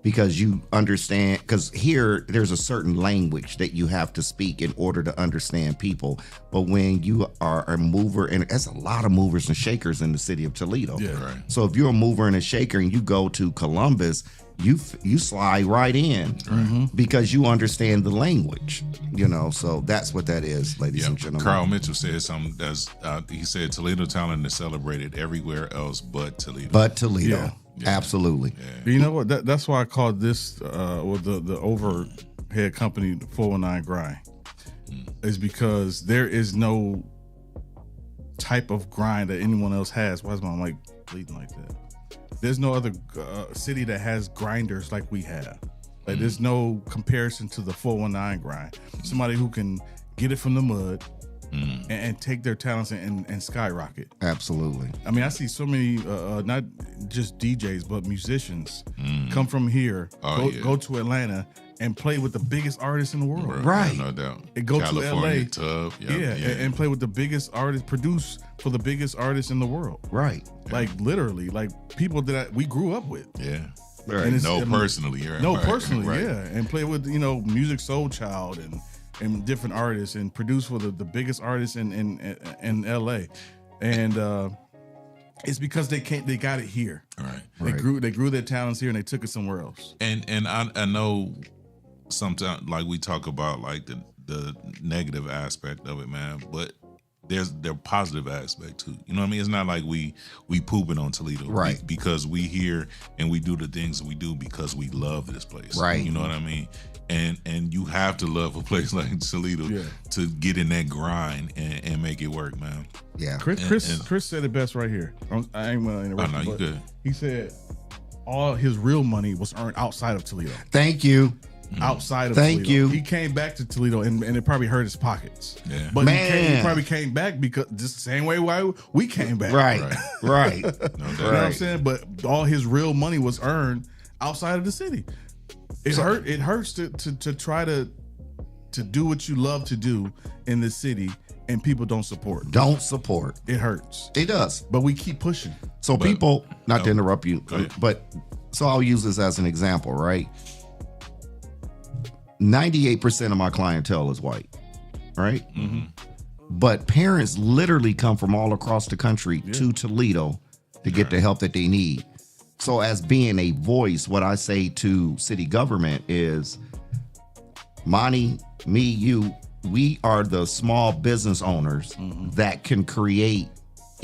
Because you understand, because here there's a certain language that you have to speak in order to understand people. But when you are a mover, and there's a lot of movers and shakers in the city of Toledo. Yeah, right. So if you're a mover and a shaker and you go to Columbus, you slide right in because you understand the language, so that's what that is, ladies and gentlemen. Carl Mitchell said something he said Toledo talent is celebrated everywhere else but Toledo. But Toledo. Yeah. Absolutely. Yeah. You know what? That's why I called this the overhead company 419 Grind. Is because there is no type of grind that anyone else has. Why is my mic bleeding like that? There's no other city that has grinders like we have. Like there's no comparison to the 419 grind. Somebody who can get it from the mud and take their talents and skyrocket. Absolutely. I mean, I see so many, not just DJs, but musicians come from here, go to Atlanta and play with the biggest artists in the world. Right. No doubt. And go California, to LA. Tub. And play with the biggest artists, produce for the biggest artists in the world. Right. Like literally, like people that we grew up with. Yeah. Right. And Personally. Right. No, personally, right. yeah. And play with, Music Soul Child and different artists and produce for the biggest artists in LA. And it's because they got it here. Right. They grew their talents here and they took it somewhere else. And I know sometimes like we talk about like the negative aspect of it, man, but there's positive aspect too. You know what I mean? It's not like we pooping on Toledo, right? Because we here and we do the things that we do because we love this place, right? You know what I mean? And you have to love a place like Toledo to get in that grind and make it work, man. Yeah. Chris said it best right here. I ain't gonna interrupt. Oh, no, you good. He said all his real money was earned outside of Toledo. Thank you. Outside of Thank Toledo. you. He came back to Toledo and it probably hurt his pockets. Yeah. But he probably came back because just the same way why we came back. Right. Right. You know what I'm saying? But all his real money was earned outside of the city. It hurts to try to do what you love to do in the city and people don't support. It hurts. It does. But we keep pushing. So people, not to interrupt you, but so I'll use this as an example, right? 98% of my clientele is white, right? Mm-hmm. But parents literally come from all across the country to Toledo to get the help that they need. So as being a voice, what I say to city government is, Monty, me, you, we are the small business owners that can create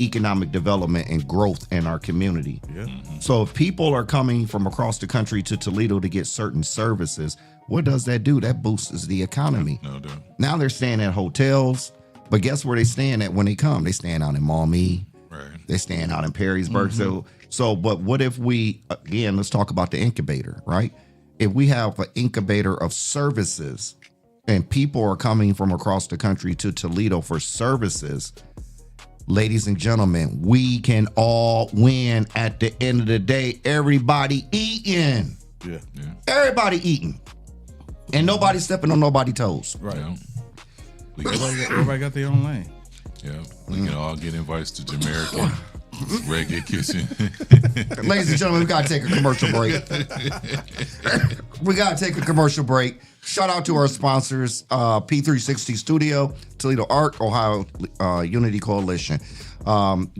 economic development and growth in our community. Yeah. So if people are coming from across the country to Toledo to get certain services, what does that do? That boosts the economy. No doubt. Now they're staying at hotels, but guess where they staying at when they come? They staying out in Maumee. Right. They staying out in Perrysburg. But what if we, again, let's talk about the incubator, right? If we have an incubator of services and people are coming from across the country to Toledo for services, Ladies and gentlemen, we can all win at the end of the day. Everybody eating. Yeah. Everybody eating. And nobody stepping on nobody's toes. Right. Yeah. Everybody got their own lane. Yeah, we can all get invites to Jamaican reggae kitchen. Ladies and gentlemen, we got to take a commercial break. Shout out to our sponsors, P360 Studio, Toledo Art, Ohio Unity Coalition.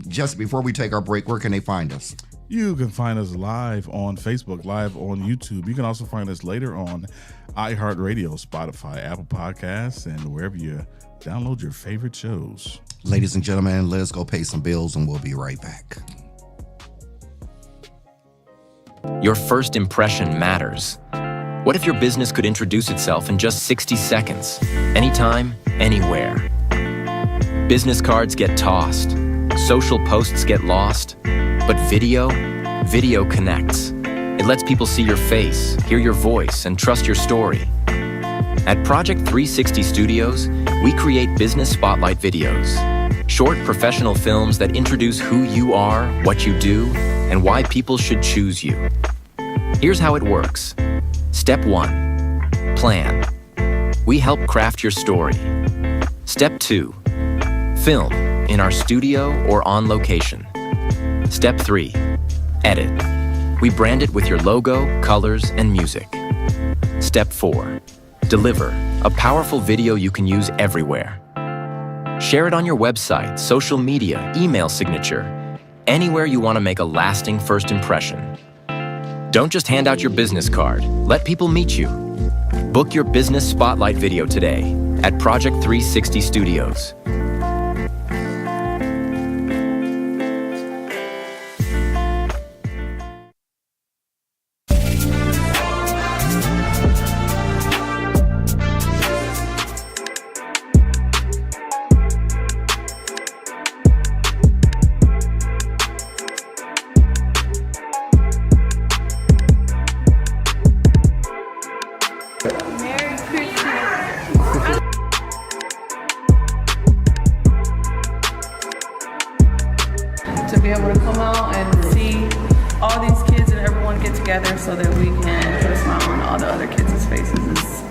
Just before we take our break, where can they find us? You can find us live on Facebook, live on YouTube. You can also find us later on iHeartRadio, Spotify, Apple Podcasts, and wherever you download your favorite shows. Ladies and gentlemen, let us go pay some bills and we'll be right back. Your first impression matters. What if your business could introduce itself in just 60 seconds? Anytime, anywhere. Business cards get tossed. Social posts get lost. But video connects. It lets people see your face, hear your voice, and trust your story. At Project 360 Studios, we create business spotlight videos. Short professional films that introduce who you are, what you do, and why people should choose you. Here's how it works. Step 1. Plan. We help craft your story. Step 2. Film in our studio or on location. Step 3. Edit. We brand it with your logo, colors, and music. Step 4. Deliver a powerful video you can use everywhere. Share it on your website, social media, email signature, anywhere you want to make a lasting first impression. Don't just hand out your business card. Let people meet you. Book your business spotlight video today at Project 360 Studios. To be able to come out and see all these kids and everyone get together so that we can put a smile on all the other kids' faces is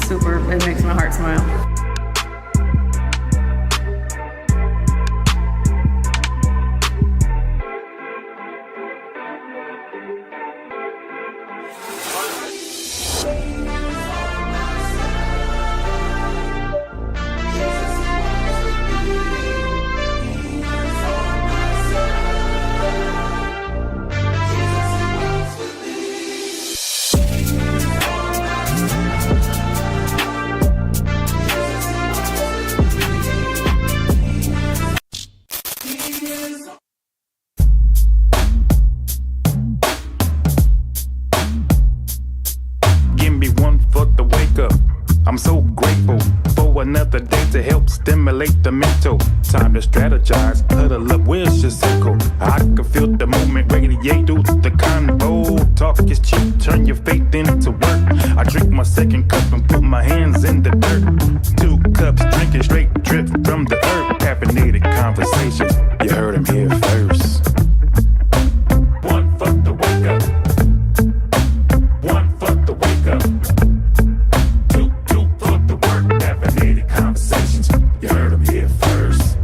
super. It makes my heart smile. I'm so grateful for another day to help stimulate the mental. Time to strategize, huddle up, where's your circle? I can feel the movement radiate through the convo. Talk is cheap, turn your faith into work. I drink my second cup and put my hands in the dirt. 2 cups, drinking straight drip from the earth. Caffeinated conversations, you heard them here first. One for the wake up. One for the wake up. You heard him here first.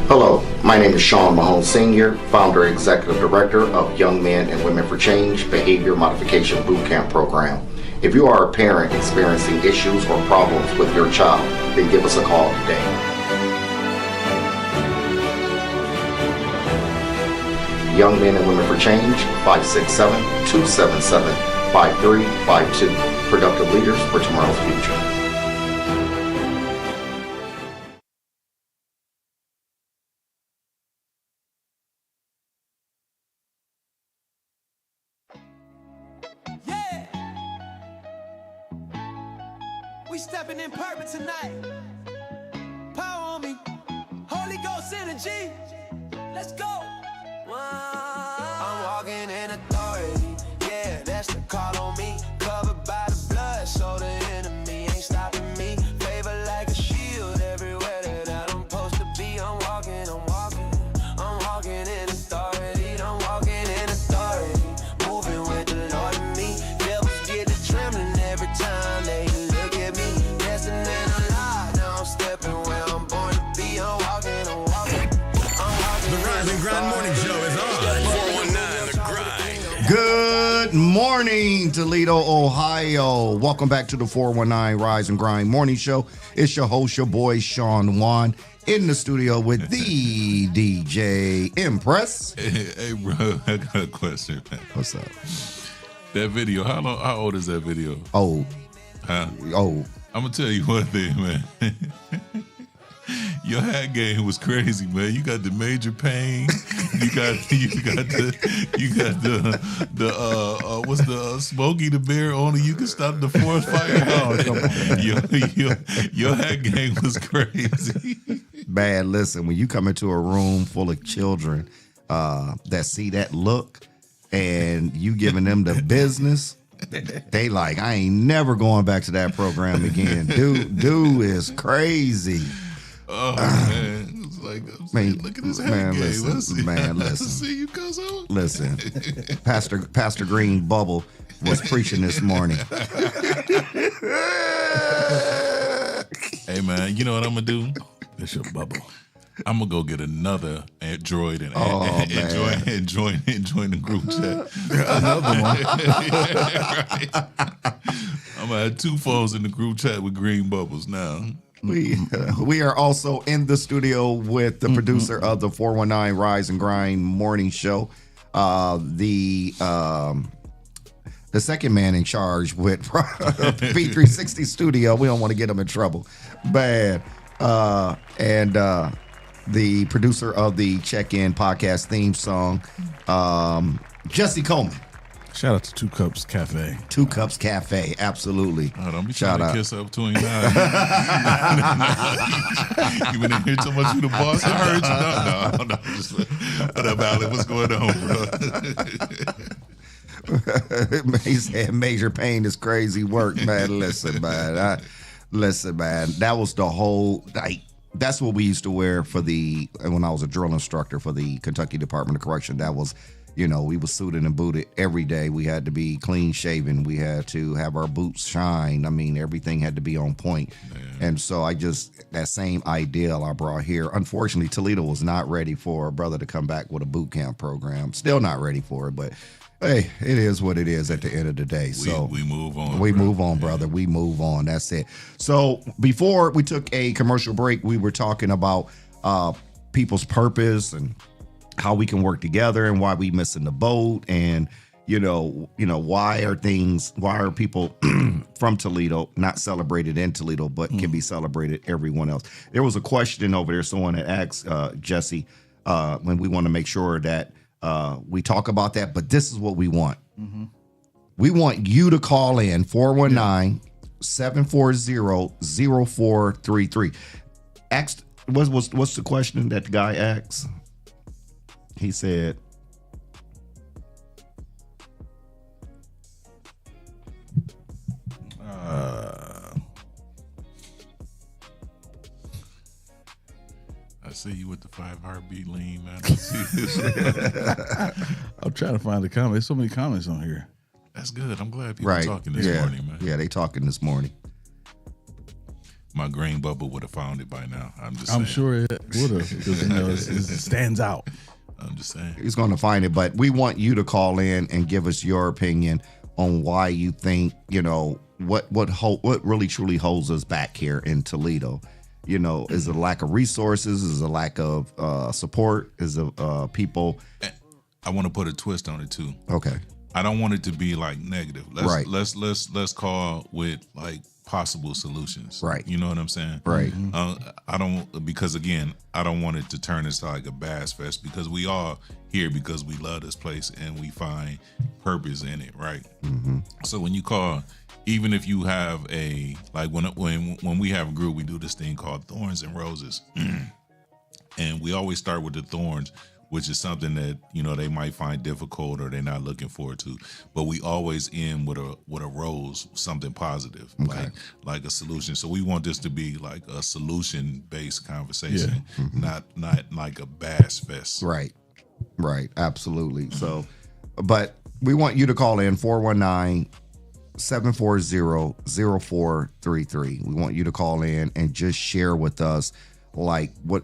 Hello, my name is Shawn Mahone Sr., founder and executive director of Young Men and Women for Change Behavior Modification Bootcamp Program. If you are a parent experiencing issues or problems with your child, then give us a call today. Young Men and Women for Change, 567-277-5352. Productive leaders for tomorrow's future. we stepping in purpose tonight. Power on me. Holy Ghost energy. Let's go. I'm walking in authority. Yeah, that's the call on me. Covered by the blood, so the enemy ain't stopping me. Favor like a shield everywhere that I'm supposed to be. I'm walking in authority. I'm walking in authority. Moving with the Lord in me. Devils get to trembling every time they look at me. Destined and alive, now I'm stepping where I'm born to be. I'm walking. The Rise and Grind Morning Show is on. 419 The Grind. Good morning, Toledo, Ohio. Welcome back to the 419 Rise and Grind Morning Show. It's your host, your boy, Shawn Juan, in the studio with the DJ Mpress. Hey, bro, I got a question, man. What's up? That video, how old is that video? Old. Huh? Old. I'm going to tell you one thing, man. Your hat game was crazy, man. You got the major pain. You got the what's the Smokey the Bear? Only you can stop the forest fire. Oh, come on. Your hat game was crazy. Man, listen, when you come into a room full of children that see that look and you giving them the business, they like, I ain't never going back to that program again. Dude is crazy. Oh man, it's like, man, look at this hat game. Let's see you guys out. Listen, Pastor Green Bubble was preaching this morning. Hey man, you know what I'm gonna do? It's your bubble. I'm gonna go get another Android and join the group chat. Another one. Right. I'm gonna have two phones in the group chat with green bubbles now. We are also in the studio with the producer of the 419 Rise and Grind Morning Show, the second man in charge with B360 Studio. We don't want to get him in trouble. Bad. And the producer of the Check-In podcast theme song, Jesse Coleman. Shout out to Two Cups Cafe. Two Cups Cafe, absolutely. Oh, don't be trying to kiss up to him now. You been in here so much, you the boss. I heard you. No. Just, what up, Alec? What's going on, bro? He said major pain is crazy work, man. Listen, man. That was the whole, that's what we used to wear when I was a drill instructor for the Kentucky Department of Correction. That was, we was suited and booted every day. We had to be clean shaven. We had to have our boots shine. I mean, everything had to be on point. Man. And so that same ideal I brought here. Unfortunately, Toledo was not ready for a brother to come back with a boot camp program. Still not ready for it, but hey, it is what it is at the end of the day. So we move on. We move on, brother. We move on. That's it. So before we took a commercial break, we were talking about people's purpose and how we can work together and why we missing the boat, and why are people from Toledo not celebrated in Toledo but can be celebrated everyone else. There was a question over there, someone had asked Jesse, when we want to make sure that we talk about that, but this is what we want. Mm-hmm. We want you to call in 419-740-0433. What's the question that the guy asked? He said, I see you with the 5 heartbeat lean, man. I see this. I'm trying to find the comments. There's so many comments on here. That's good. I'm glad people are talking this morning, man. Yeah, they talking this morning. My green bubble would have found it by now. I'm sure it would have, because it stands out. I'm just saying. He's going to find it, but we want you to call in and give us your opinion on why you think, what really truly holds us back here in Toledo. Is it a lack of resources? Is it a lack of support? Is it people? I want to put a twist on it too. Okay. I don't want it to be like negative. Let's call with like possible solutions. Right. You know what I'm saying? Right. I don't, because again, I don't want it to turn into like a bass fest, because we all here because we love this place and we find purpose in it, right? So when you call, even if you have like when we have a group, we do this thing called Thorns and Roses. And we always start with the thorns, which is something that, you know, they might find difficult or they're not looking forward to. But we always end with a rose, something positive, like a solution. So we want this to be like a solution-based conversation, not like a bass fest. Right. Right. Absolutely. So, but we want you to call in 419-740-0433. We want you to call in and just share with us, like, what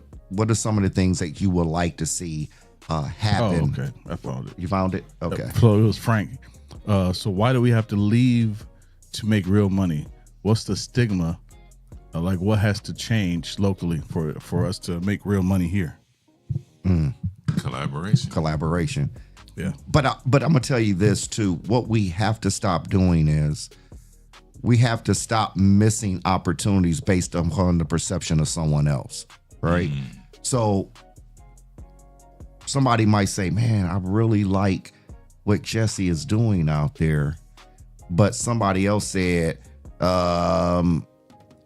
are some of the things that you would like to see happen? Oh, okay. I found it. You found it? Okay. So it was Frank. So why do we have to leave to make real money? What's the stigma? Like, what has to change locally for us to make real money here? Collaboration. Yeah. But I'm gonna tell you this too. What we have to stop doing is we have to stop missing opportunities based upon the perception of someone else. Right. So somebody might say, man, I really like what Jesse is doing out there. But somebody else said,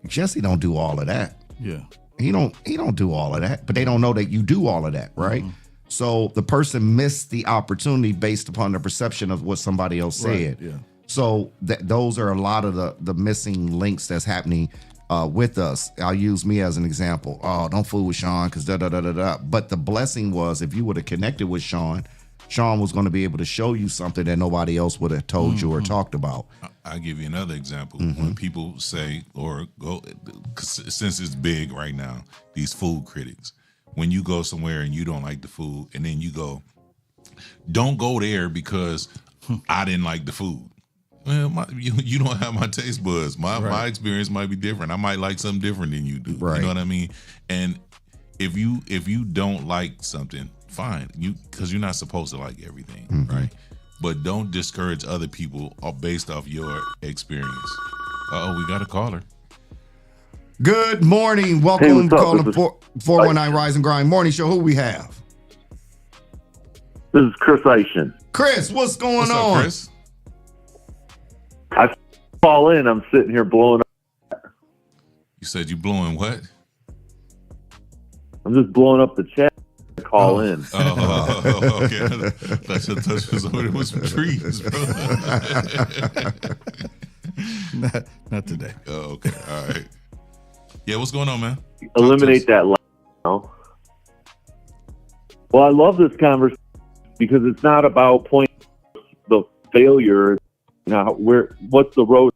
Jesse don't do all of that. Yeah. He don't do all of that, but they don't know that you do all of that, right? So the person missed the opportunity based upon the perception of what somebody else said. Right, yeah. So those are a lot of the missing links that's happening with us. I'll use me as an example. Oh, don't fool with Shawn because da-da-da-da-da. But the blessing was, if you would have connected with Shawn was going to be able to show you something that nobody else would have told you or talked about. I'll give you another example. When people say, or go, since it's big right now, these food critics, when you go somewhere and you don't like the food, and then you go, don't go there because I didn't like the food. Well, you don't have my taste buds. My experience might be different. I might like something different than you do. Right. You know what I mean? And if you don't like something, fine. Because you're not supposed to like everything, right? But don't discourage other people based off your experience. We got a caller. Good morning. Welcome to calling 419 Rise and Grind Morning Show. Who we have? This is Chris Eishen. Chris, what's going What's on? up, Chris? I call in. I'm sitting here blowing up. You said you blowing what? I'm just blowing up the chat to call in. Oh, okay. That's it was some trees, bro. Not today. Oh, okay. All right. Yeah, what's going on, man? Eliminate that. Well, I love this conversation because it's not about pointing the failure. Now, what's the road?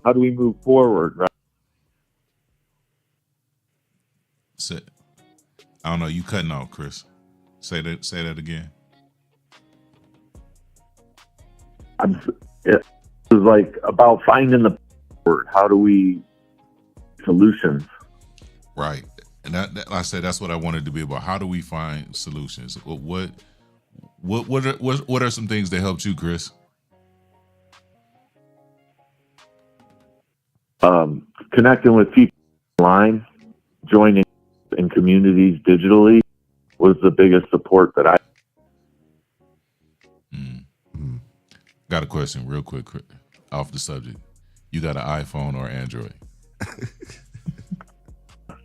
How do we move forward? Right. Sit. I don't know. You cutting off, Chris. Say that again. It's like about finding the word. How do we solutions? Right. And that I said that's what I wanted to be about. How do we find solutions? What are some things that helped you, Chris? Connecting with people online, joining in communities digitally was the biggest support that I. Got a question real quick, off the subject. You got an iPhone or Android? Is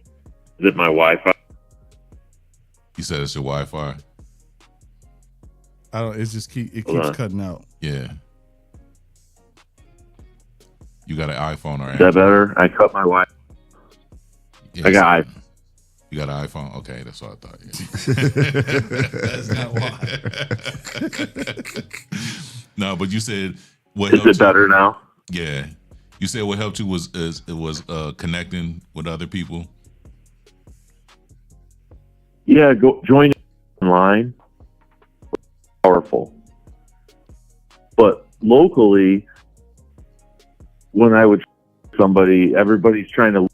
it my Wi-Fi? You said it's your Wi-Fi? I don't. It keeps cutting out. Yeah. You got an iPhone or Android? Is that better? I cut my Wi-Fi. Yes. I got iPhone. You got an iPhone? Okay, that's what I thought. Yeah. That's not why. No, but you said what Is it better now? Yeah. You said what helped you was connecting with other people. Yeah, go join online. Powerful. But locally, when I would somebody, everybody's trying to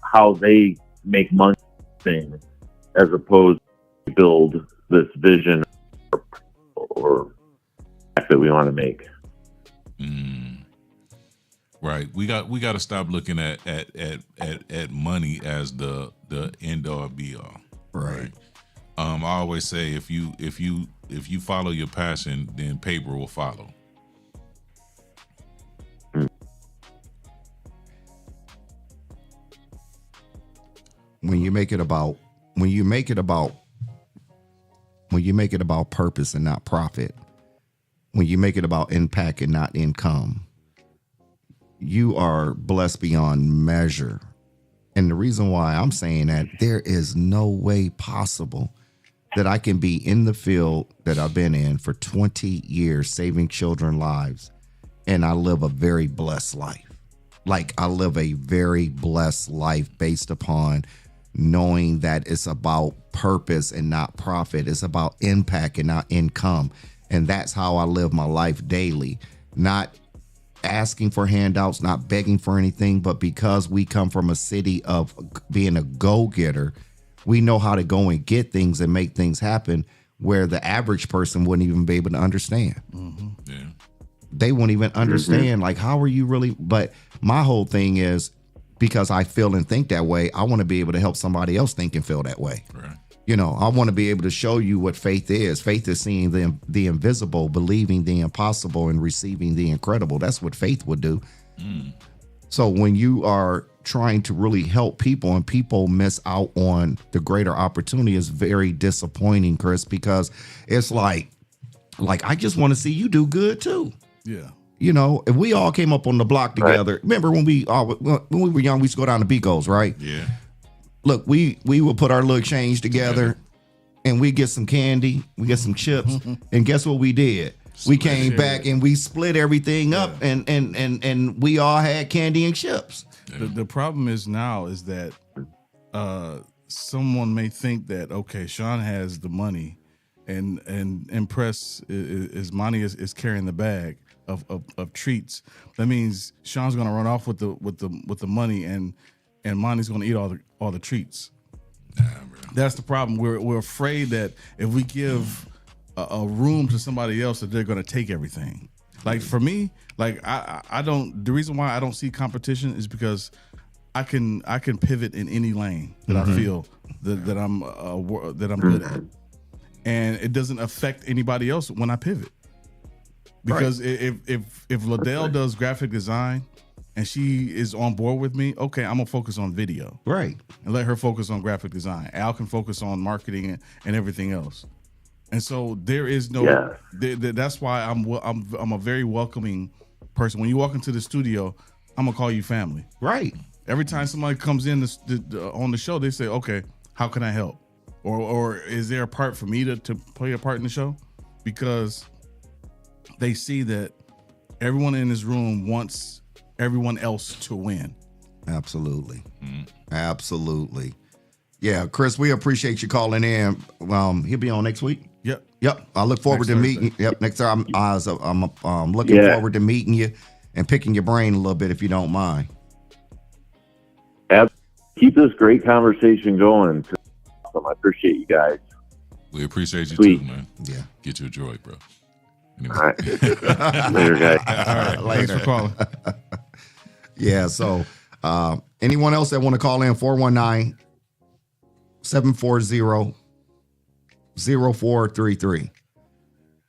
how they make money thing, as opposed to build this vision or that we want to make. Right. We got to stop looking at money as the end all be all. Right. I always say if you follow your passion, then paper will follow. When you make it about purpose and not profit, when you make it about impact and not income, you are blessed beyond measure. And the reason why I'm saying that, there is no way possible that I can be in the field that I've been in for 20 years, saving children's lives, and I live a very blessed life. Like, I live a very blessed life based upon knowing that it's about purpose and not profit. It's about impact and not income. And that's how I live my life daily. Not asking for handouts, not begging for anything, but because we come from a city of being a go-getter, we know how to go and get things and make things happen where the average person wouldn't even be able to understand. Yeah. They won't even understand, like, how are you really? But my whole thing is, because I feel and think that way, I want to be able to help somebody else think and feel that way. Right. You know, I want to be able to show you what faith is. Faith is seeing the invisible, believing the impossible, and receiving the incredible. That's what faith would do. So when you are trying to really help people and people miss out on the greater opportunity, is very disappointing, Chris, because it's like I just want to see you do good too. Yeah. You know, if we all came up on the block together, right. Remember when we were young, we used to go down to Bicos, right? Yeah. Look, we would put our little change together and we get some candy, we get some chips, and guess what we did? We came back and we split everything up, and we all had candy and chips. The problem is now is that someone may think that, okay, Shawn has the money, and Mpress is carrying the bag of treats. That means Shawn's gonna run off with the money, and Monty's gonna eat all the treats. That's the problem. We're afraid that if we give a room to somebody else, that they're gonna take everything. Like for me, like I don't. The reason why I don't see competition is because I can pivot in any lane that I feel that I'm good at, and it doesn't affect anybody else when I pivot. Because if Liddell does graphic design and she is on board with me, okay, I'm gonna focus on video, right, and let her focus on graphic design. Al can focus on marketing and everything else. And so there is no. That's why I'm a very welcoming person. When you walk into the studio, I'm gonna call you family. Right. Every time somebody comes in on the show, they say, okay, how can I help? Or is there a part for me to play a part in the show? Because they see that everyone in this room wants everyone else to win. Absolutely. Absolutely. Yeah, Chris, we appreciate you calling in. He'll be on next week. Yep. I look forward to meeting. Yep. Next time, I'm looking forward to meeting you and picking your brain a little bit, if you don't mind. Keep this great conversation going. I appreciate you guys. We appreciate you too, man. Yeah. Get your joy, bro. Anyway. All right. Later, guys. All right. Later. Thanks for calling. Yeah. So, anyone else that want to call in, 419-740-0433.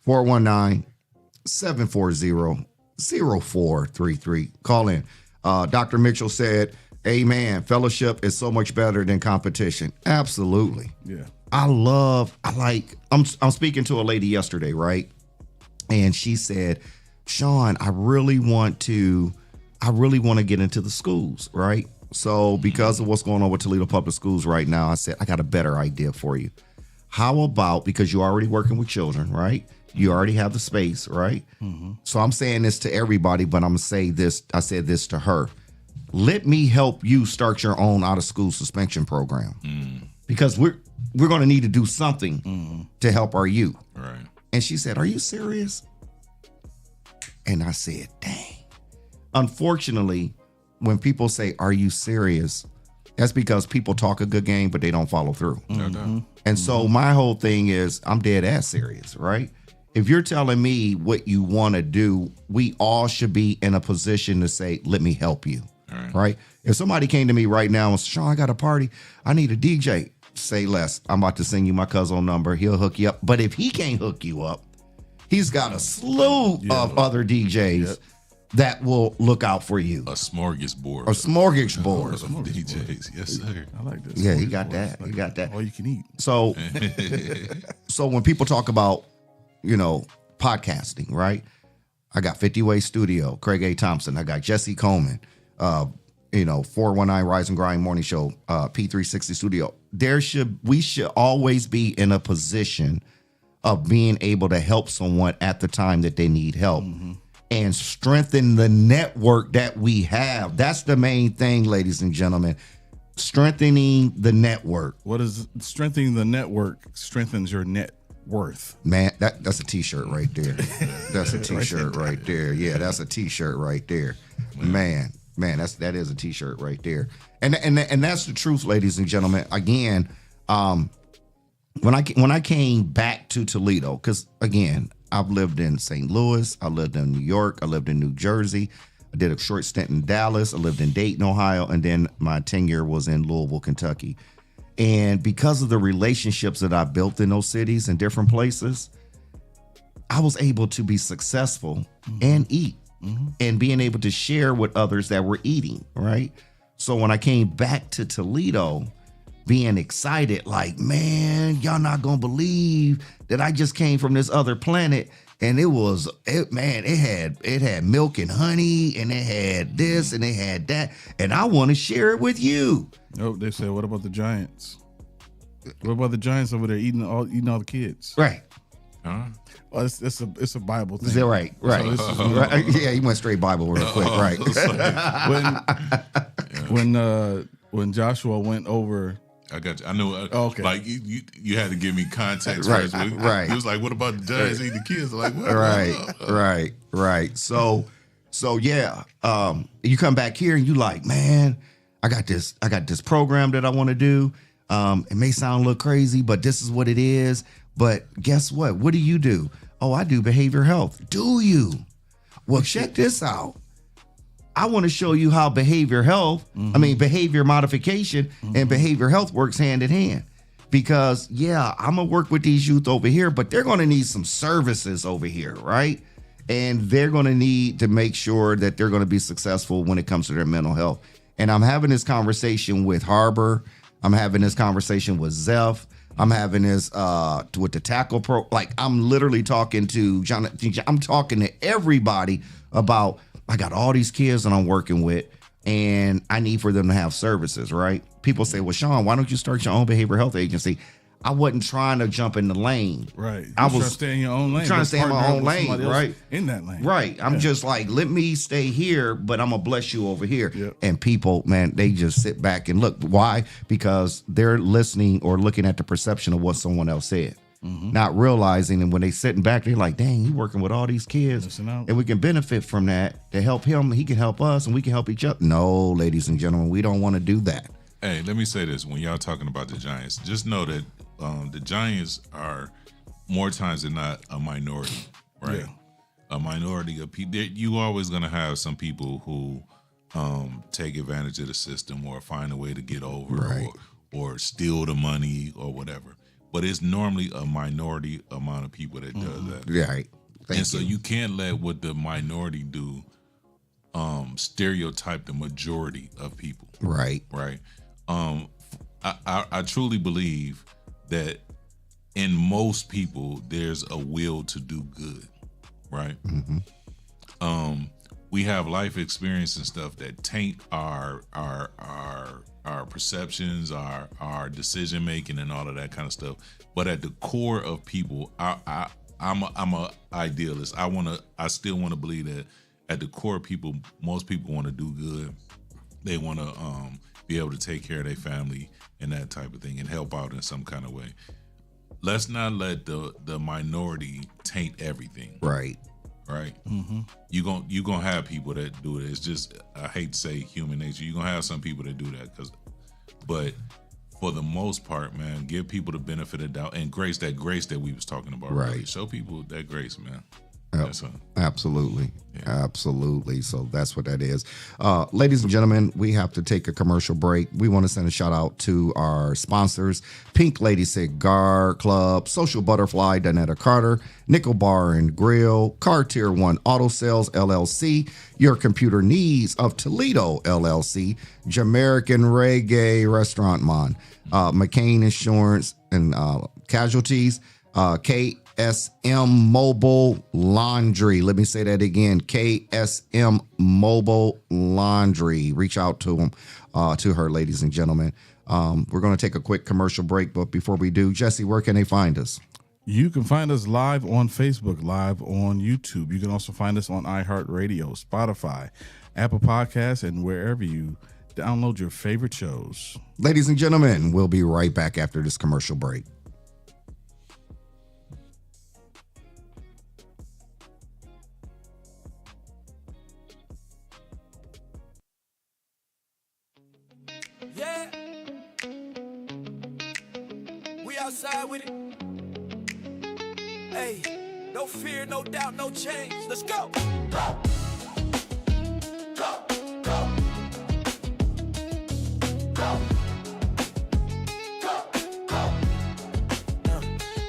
419-740-0433. Call in. Dr. Mitchell said, amen. Fellowship is so much better than competition. Absolutely. Yeah. I'm speaking to a lady yesterday, right? And she said, Shawn, I really want to get into the schools, right? So because of what's going on with Toledo Public Schools right now, I said, I got a better idea for you. How about, because you're already working with children, right? You already have the space, right? Mm-hmm. So I'm saying this to everybody, but I'm going to say this. I said this to her. Let me help you start your own out of school suspension program. Because we're going to need to do something to help our youth. Right. And she said, are you serious? And I said, dang. Unfortunately, when people say, are you serious? That's because people talk a good game, but they don't follow through. And so my whole thing is, I'm dead ass serious, right? if you're telling me what you want to do, we all should be in a position to say, let me help you. Right? If somebody came to me right now and said, Shawn, I got a party, I need a DJ, say less. I'm about to send you my cousin number. He'll hook you up. But if he can't hook you up, he's got a slew of other DJs that will look out for you. A smorgasbord. A smorgasbord. Of DJs. Yes, sir. I like this. Yeah, he got that. He got that. All you can eat. So, so when people talk about, podcasting, right? I got 50 Way Studio, Craig A. Thompson. I got Jesse Coleman, 419 Rise and Grind Morning Show, P360 Studio. We should always be in a position of being able to help someone at the time that they need help and strengthen the network that we have. That's the main thing, ladies and gentlemen. Strengthening the network. What is strengthening the network strengthens your net worth. Man, that's a t-shirt right there. That's a t-shirt right there. Yeah, that's a t-shirt right there. Man, that is a t-shirt right there. And that's the truth, ladies and gentlemen. Again, when I came back to Toledo, because again, I've lived in St. Louis, I lived in New York, I lived in New Jersey, I did a short stint in Dallas, I lived in Dayton, Ohio, and then my tenure was in Louisville, Kentucky. And because of the relationships that I built in those cities and different places, I was able to be successful and eat and being able to share with others that were eating, right? So when I came back to Toledo, being excited, like, man, y'all not gonna believe that I just came from this other planet, and it had milk and honey, and it had this and it had that, and I want to share it with you. Oh, they said, what about the Giants? What about the Giants over there eating all the kids? Right. Huh? Well, it's a Bible thing. Is that right? Right. So this is right. Yeah, he went straight Bible real quick. Right. When Joshua went over. I got you. I know. Okay. Like you had to give me context Right, first. right. He was like, "What about the Giants eating the kids?" I'm like, what? Right. So yeah. You come back here and you like, man, I got this program that I want to do. It may sound a little crazy, but this is what it is. But guess what? What do? Oh, I do behavioral health. Do you? Well, check this out. I want to show you how behavior modification and behavior health works hand in hand. Because, I'm going to work with these youth over here, but they're going to need some services over here, right? And they're going to need to make sure that they're going to be successful when it comes to their mental health. And I'm having this conversation with Harbor. I'm having this conversation with Zeph. I'm having this with the Tackle Pro. Like, I'm literally talking to Jonathan. I'm talking to everybody about, I got all these kids that I'm working with, and I need for them to have services, right? People say, well, Shawn, why don't you start your own behavioral health agency? I wasn't trying to jump in the lane. Right. I was trying to stay in your own lane. Trying to stay in my own lane, right? In that lane. Right. I'm just like, let me stay here, but I'm going to bless you over here. Yep. And people, man, they just sit back and look. Why? Because they're listening or looking at the perception of what someone else said. Not realizing, and when they sitting back, they're like, dang, you working with all these kids, and we can benefit from that to help him. He can help us, and we can help each other. No, ladies and gentlemen, we don't want to do that. Hey, let me say this. When y'all talking about the Giants, just know that the Giants are more times than not a minority, right? Yeah. A minority of people. You always going to have some people who take advantage of the system or find a way to get over or steal the money or whatever. But it's normally a minority amount of people that does that. Right. So you can't let what the minority do stereotype the majority of people. Right. Right. I truly believe that in most people there's a will to do good. Right. We have life experience and stuff that taint our perceptions, our decision making, and all of that kind of stuff. But at the core of people, I'm a idealist. I still want to believe that at the core of people, most people want to do good. They want to be able to take care of their family and that type of thing and help out in some kind of way. Let's not let the minority taint everything. Right. Right. You gonna have people that do it. It's just, I hate to say human nature. You're gonna have some people that do that, but for the most part, man, give people the benefit of doubt and grace that we was talking about. Right. Earlier. Show people that grace, man. Absolutely. Absolutely. So that's what that is. Ladies and gentlemen, we have to take a commercial break. We want to send a shout out to our sponsors, Pink Lady Cigar Club, Social Butterfly, Donetta Carter, Nickel Bar and Grill, Cartier One Auto Sales, LLC, Your Computer Needs of Toledo, LLC, Jamaican Reggae Restaurant Mon, McCain Insurance and Casualties, KSM Mobile Laundry. Let me say that again. KSM Mobile Laundry. Reach out to them, to her, ladies and gentlemen. We're going to take a quick commercial break, but before we do, Jesse, where can they find us? You can find us live on Facebook, live on YouTube. You can also find us on iHeartRadio, Spotify, Apple Podcasts, and wherever you download your favorite shows. Ladies and gentlemen, we'll be right back after this commercial break. Yeah. We outside with it. Hey, no fear, no doubt, no change. Let's go. Go. Go. Go. Go. Go. Go.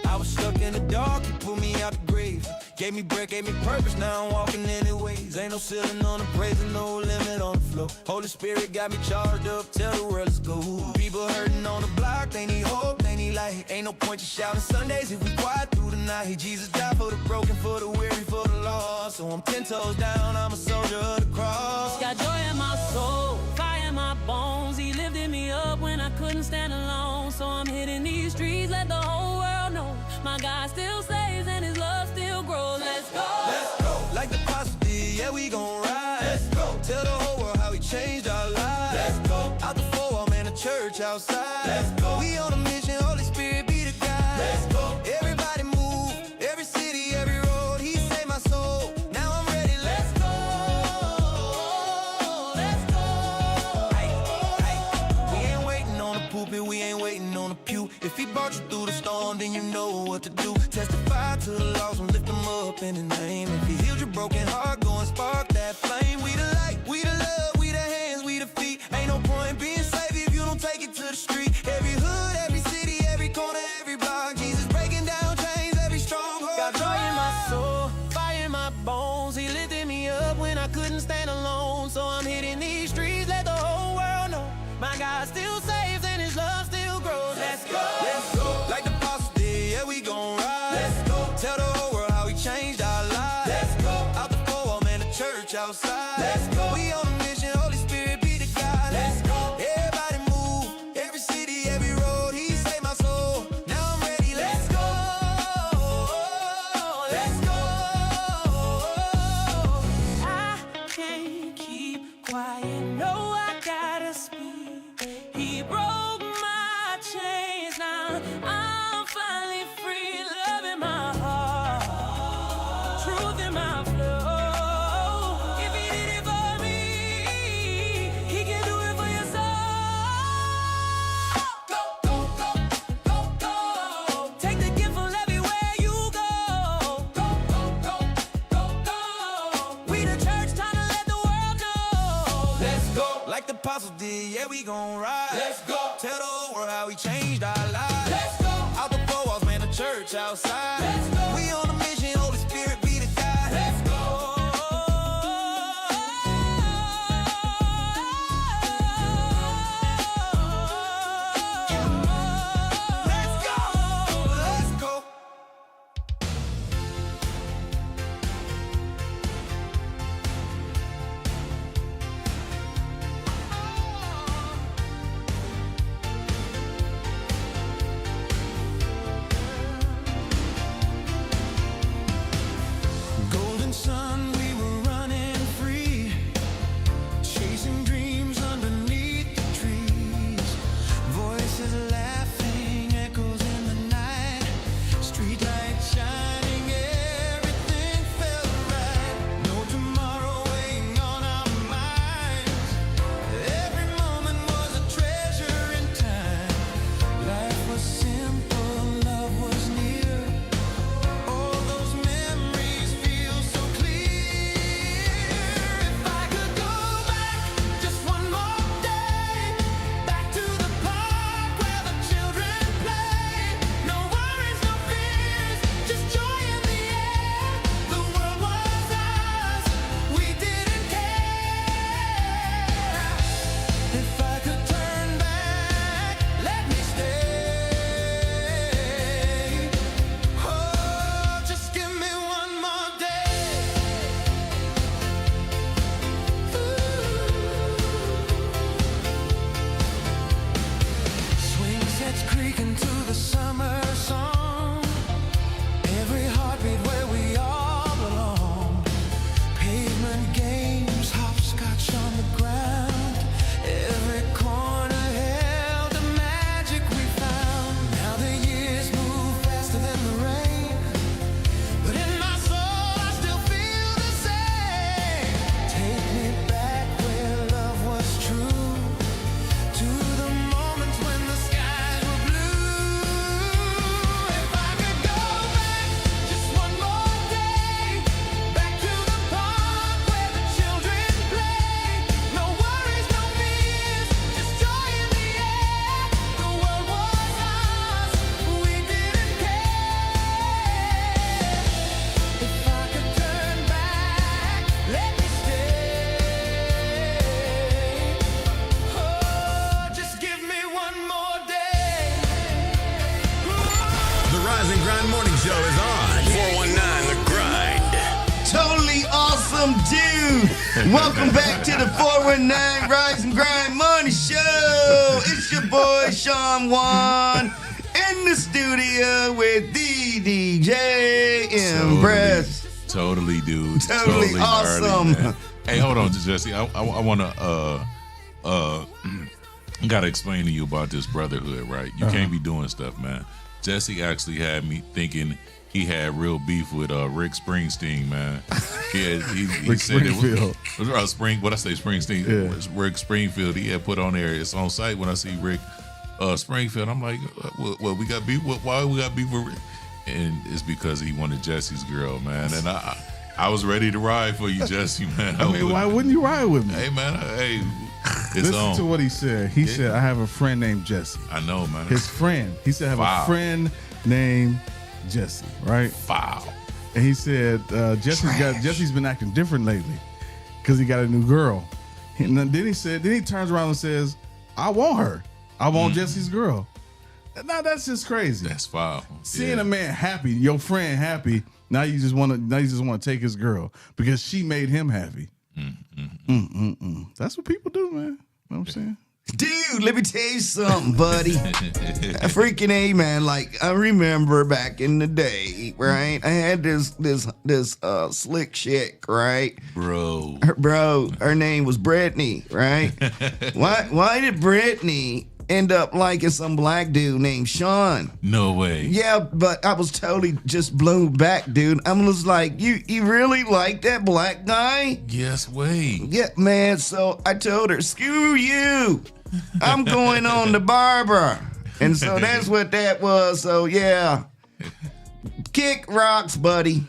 I was stuck in the dark, you pulled me out the grave. Gave me breath, gave me purpose, now I'm walking anyways. Ain't no ceiling on the praise and no limit on the flow. Holy Spirit got me charged up, tell the world let's go. People hurting on the block, they need hope, they need light. Ain't no point in shouting Sundays if we quiet through the night. Jesus died for the broken, for the weary, for the lost. So I'm 10 toes down, I'm a soldier of the cross. Got joy in my soul, fire in my bones. He lifted me up when I couldn't stand alone. So I'm hitting these streets, let the whole world know my God still saves and his love still grows. Let's go. Let's go. Like the pastor did, yeah, we gon' ride. Let's go. Tell the whole world how he changed our lives. Let's go. Out the four-wall, man, the church outside. Let's go. We on a mission, Holy Spirit be the guide. Let's go. Everybody move, every city, every road. He saved my soul. Now I'm ready. Let's go. Let's go. We ain't waiting on the pulpit, we ain't waiting on the pew. If he brought you through the storm, then you know what to do. Testify to the lost and lift them up in the name. If he healed your broken heart, go and spark that flame. We the light, we the love, we the hands, we the feet. Ain't no point being safe if you don't take it to the street. Every hood, every city, every corner, every block. Jesus breaking down chains, every stronghold. Got joy in my soul, fire in my bones. He lifted me up when I couldn't stand alone. So I'm hitting these streets, let the whole world know my God still saves and his love still grows. Let's go. Let's go. Like the apostles did, yeah, we gon' ride. Let's go. Tell the whole world how he changed our lives. Let's go. Out the four-wall, man, the church outside. Let's go. We on a mission, Holy Spirit be the guide. Let's go. Everybody move, every city, every road. He saved my soul. Now I'm ready. Let's go. Let's go. I can't keep quiet, no, I gotta speak. He broke my chains, now I'm finally free. Love in my heart, truth in my flow. If he did it for me, he can do it for your soul. Go, go, go, go, go. Take the gift from everywhere you go. Go, go, go, go, go. We the church trying to let the world know. Let's go. Like the apostles did, yeah, we gon' ride. Let's go. Tell the whole world how he changed our lives. Let's go. Out the four walls, man, the church outside. Let's go. We on a mission, Holy Spirit be the guide. Let's go. Let's go. Let's go. awesome dude. Welcome back to the 419 Rise and Grind Morning Show. It's your boy, Shawn Juan, in the studio with the DJ Mpress. Totally, dude. Totally awesome. Gnarly, hey, hold on, Jesse. I want to gotta explain to you about this brotherhood, right? You can't be doing stuff, man. Jesse actually had me thinking he had real beef with Rick Springsteen, man. He said it was Springsteen. Yeah. Rick Springfield. He had put on there. It's on site when I see Rick Springfield. I'm like, well, we got beef. Why we got beef with Rick? And it's because he wanted Jesse's girl, man. And I was ready to ride for you, Jesse, man. I mean, why wouldn't you ride with me? Hey, man. It's Listen on. to what he said. He said, I have a friend named Jesse. I know, man. His friend. He said, I have a friend named Jesse, right? Wow. And he said, Jesse's been acting different lately because he got a new girl. And then he turns around and says, I want her. I want Jesse's girl. Now that's just crazy. That's foul. Seeing a man happy, your friend happy, now you just want to take his girl because she made him happy. That's what people do, man. You know what I'm saying? Dude, let me tell you something, buddy. Freaking A, man. Like, I remember back in the day, right? I had this slick chick, right? Bro, her name was Brittany, right? Why did Brittany end up liking some black dude named Shawn? No way. Yeah, but I was totally just blown back, dude. I was like, you really like that black guy? Yes way. Yeah, man. So I told her, screw you. I'm going on to Barbara. And so that's what that was. So yeah. Kick rocks, buddy.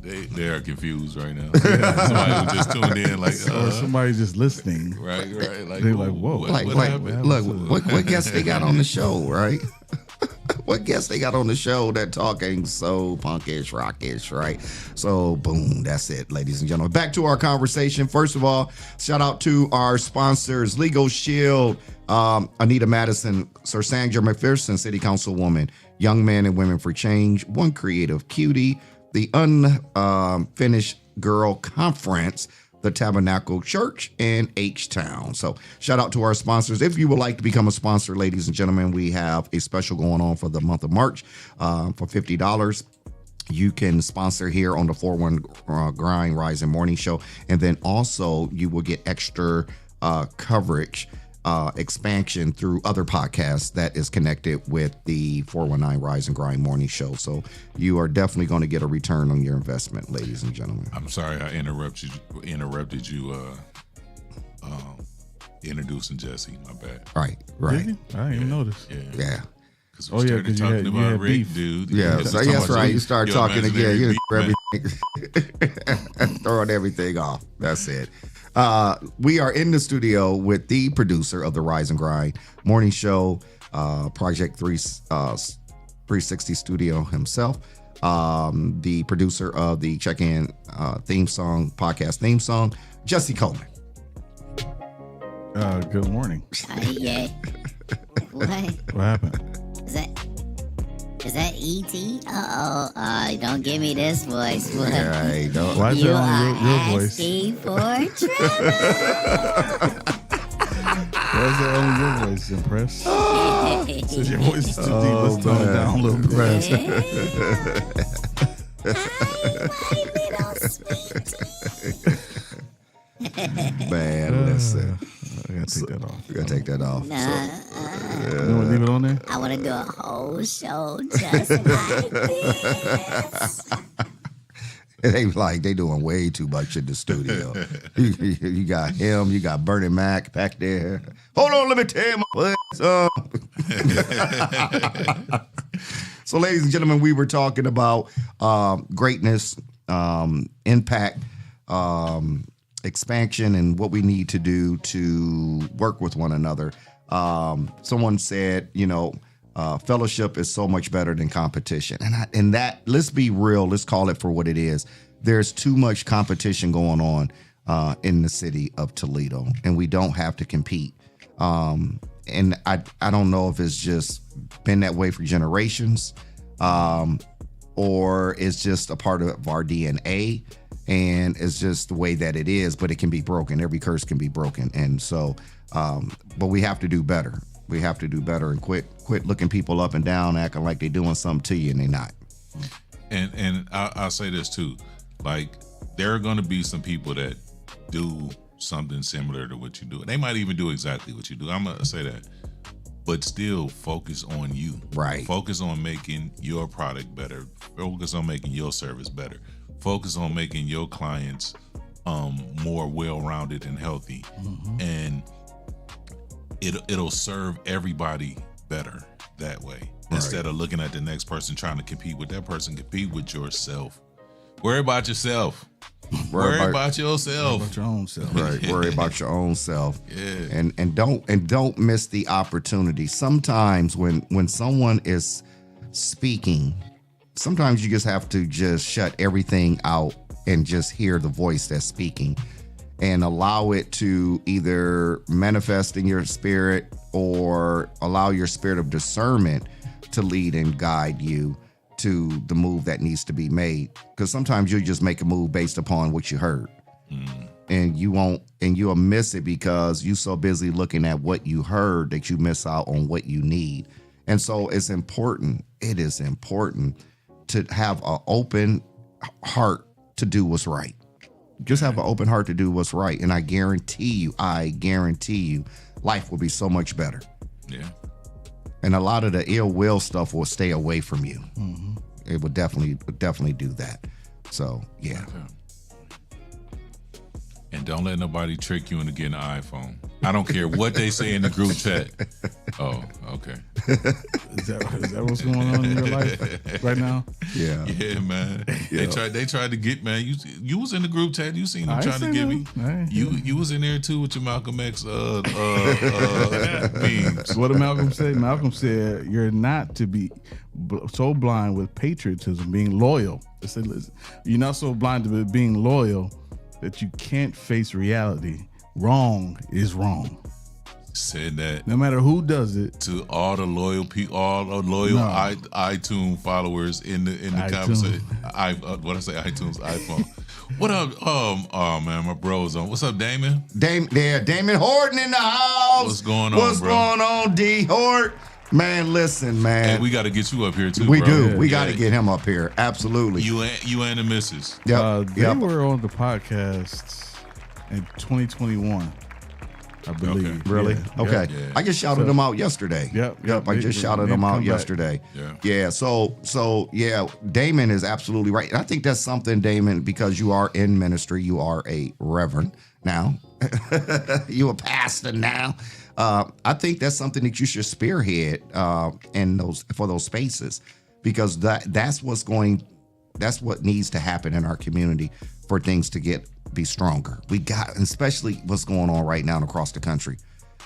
They are confused right now. Somebody who just tuned in, like, or somebody just listening. Right. Like, they're like, whoa. What guests they got on the show, right? What guests they got on the show that talking so punkish, rockish, right? So, boom, that's it, ladies and gentlemen. Back to our conversation. First of all, shout out to our sponsors, Legal Shield, Anita Madison, Sir Sandra McPherson, City Councilwoman, Young Men and Women for Change, One Creative Cutie, the Unfinished Girl Conference, the Tabernacle Church, and H-Town. So shout out to our sponsors. If you would like to become a sponsor, ladies and gentlemen, we have a special going on for the month of March for $50. You can sponsor here on the 4-1 Grind Rise and Morning Show. And then also you will get extra coverage, expansion through other podcasts that is connected with the 419 Rise and Grind Morning Show. So you are definitely going to get a return on your investment, ladies and gentlemen. I'm sorry I interrupted you introducing Jesse. My bad. Right. Did you? I didn't even notice. Yeah. Because we started talking about Rick, beef. Dude. Yeah, so that's right. You start talking again. You throwing everything off. That's it. We are in the studio with the producer of the Rise and Grind Morning Show, Project 360 Studio himself, the producer of the Check-In podcast theme song, Jesse Coleman. Good morning. Yeah. What happened? Is that E.T.? Uh-oh. Don't give me this voice. What? Right, don't. Why is You that are only your voice? asking for trouble. Why is that only your voice, Mpress? Since your voice is too deep, let's tone it down a little bit. Man, listen. I gotta take that off. You gotta take that off. Nah, You want to leave it on there? I want to do a whole show just like this. It ain't like they doing way too much in the studio. You got him, you got Bernie Mac back there. Hold on, let me tell you my So, ladies and gentlemen, we were talking about greatness, impact, expansion, and what we need to do to work with one another. Someone said, fellowship is so much better than competition. And that, let's be real, let's call it for what it is. There's too much competition going on in the city of Toledo, and we don't have to compete. And I don't know if it's just been that way for generations, or it's just a part of our DNA. and it's just the way that it is, but it can be broken. Every curse can be broken. And so, but we have to do better. We have to do better and quit looking people up and down, acting like they're doing something to you and they're not. And I'll say this too, like there are going to be some people that do something similar to what you do. They might even do exactly what you do. I'm gonna say that, but still focus on you. Right. Focus on making your product better. Focus on making your service better. Focus on making your clients more well-rounded and healthy, and it'll serve everybody better that way. Instead of looking at the next person trying to compete with that person, compete with yourself. Worry about yourself. Worry about yourself. Worry about your own self. Right. Worry about your own self. Yeah. And don't miss the opportunity. Sometimes when someone is speaking, sometimes you just have to just shut everything out and just hear the voice that's speaking and allow it to either manifest in your spirit or allow your spirit of discernment to lead and guide you to the move that needs to be made. Because sometimes you just make a move based upon what you heard. And you'll miss it because you're so busy looking at what you heard that you miss out on what you need. And so it is important to have an open heart to do what's right. Just have an open heart to do what's right. And I guarantee you, life will be so much better. Yeah. And a lot of the ill will stuff will stay away from you. It would definitely do that. So, yeah. And don't let nobody trick you into getting an iPhone. I don't care what they say in the group chat. Oh, okay. Is that what's going on in your life right now? Yeah. Yeah, man. Yeah. They tried to get, man. You was in the group chat. You seen them trying to get me. You was in there too with your Malcolm X memes. What did Malcolm say? Malcolm said, "You're not to be so blind with patriotism, being loyal. They said, listen, you're not so blind to being loyal that you can't face reality. Wrong is wrong." Said that no matter who does it. To all the loyal people, all the loyal iTunes followers in the conversation. What I say, iTunes, iPhone. What up? Oh man, my bro's on. What's up, Damon? Damon Horton in the house. What's going on, What's bro? going on, D Hort? Man, listen, man. Hey, we got to get you up here too. We bro. do. We got to get him up here. Absolutely. You and the missus. They were on the podcast in 2021. I believe. Okay. Really? Yeah. Okay. Yeah. I just shouted them out yesterday. Yep. I just shouted them out yesterday. Yeah. So yeah, Damon is absolutely right. And I think that's something, Damon, because you are in ministry, you are a reverend now. You a pastor now. I think that's something that you should spearhead for those spaces, because that's what needs to happen in our community for things to be stronger. Especially what's going on right now across the country.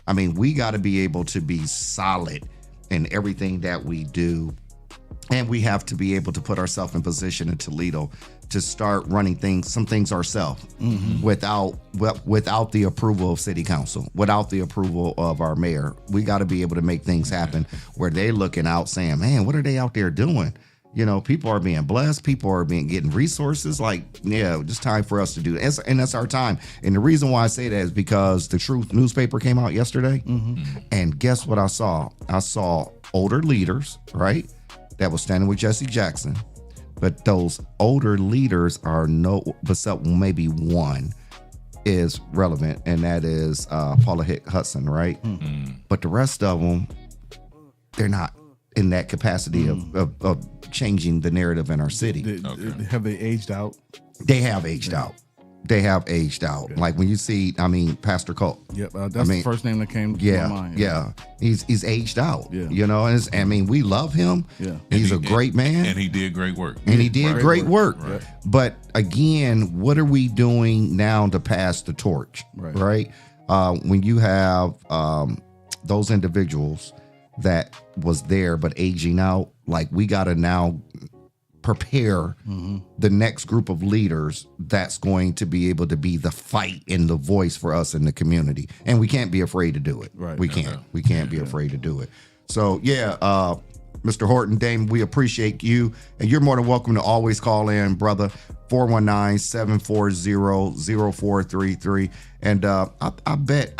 I mean, we got to be able to be solid in everything that we do. And we have to be able to put ourselves in position in Toledo to start running some things ourselves without the approval of city council, without the approval of our mayor. We got to be able to make things happen where they're looking out saying, man, what are they out there doing? You know, people are being blessed. People are getting resources. Just time for us to do that. And that's our time. And the reason why I say that is because the Truth newspaper came out yesterday. And guess what I saw? I saw older leaders, right, that was standing with Jesse Jackson. But those older leaders are except maybe one is relevant, and that is Paula Hudson, right? But the rest of them, they're not in that capacity of changing the narrative in our city. Have they aged out? They have aged out. They have aged out. Yeah. Like when you see, Pastor Cole. Yep, that's the first name that came to my mind. Yeah, he's aged out. Yeah. You know, and we love him. Yeah, he's a great man, and he did great work. And he did great work. Right. But again, what are we doing now to pass the torch? Right. When you have those individuals that was there but aging out, like we got to now prepare the next group of leaders that's going to be able to be the fight and the voice for us in the community. And we can't be afraid to do it. Right. We can't be afraid to do it. So Mr. Horton, Dame, we appreciate you. And you're more than welcome to always call in, brother. 419-740-0433. And I bet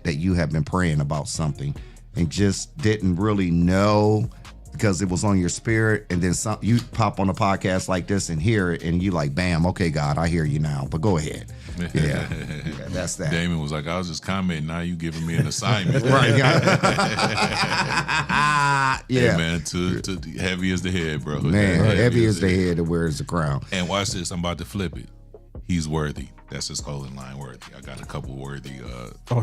that you have been praying about something and just didn't really know because it was on your spirit. And then you pop on a podcast like this and hear it and you like, bam, okay, God, I hear you now. But go ahead. Yeah, that's that. Damon was like, I was just commenting. Now you giving me an assignment. Right. Yeah, man, to heavy as the head, bro. Man, heavy as the head that wears the crown. And watch this. I'm about to flip it. He's worthy. That's his clothing line, worthy. I got a couple worthy.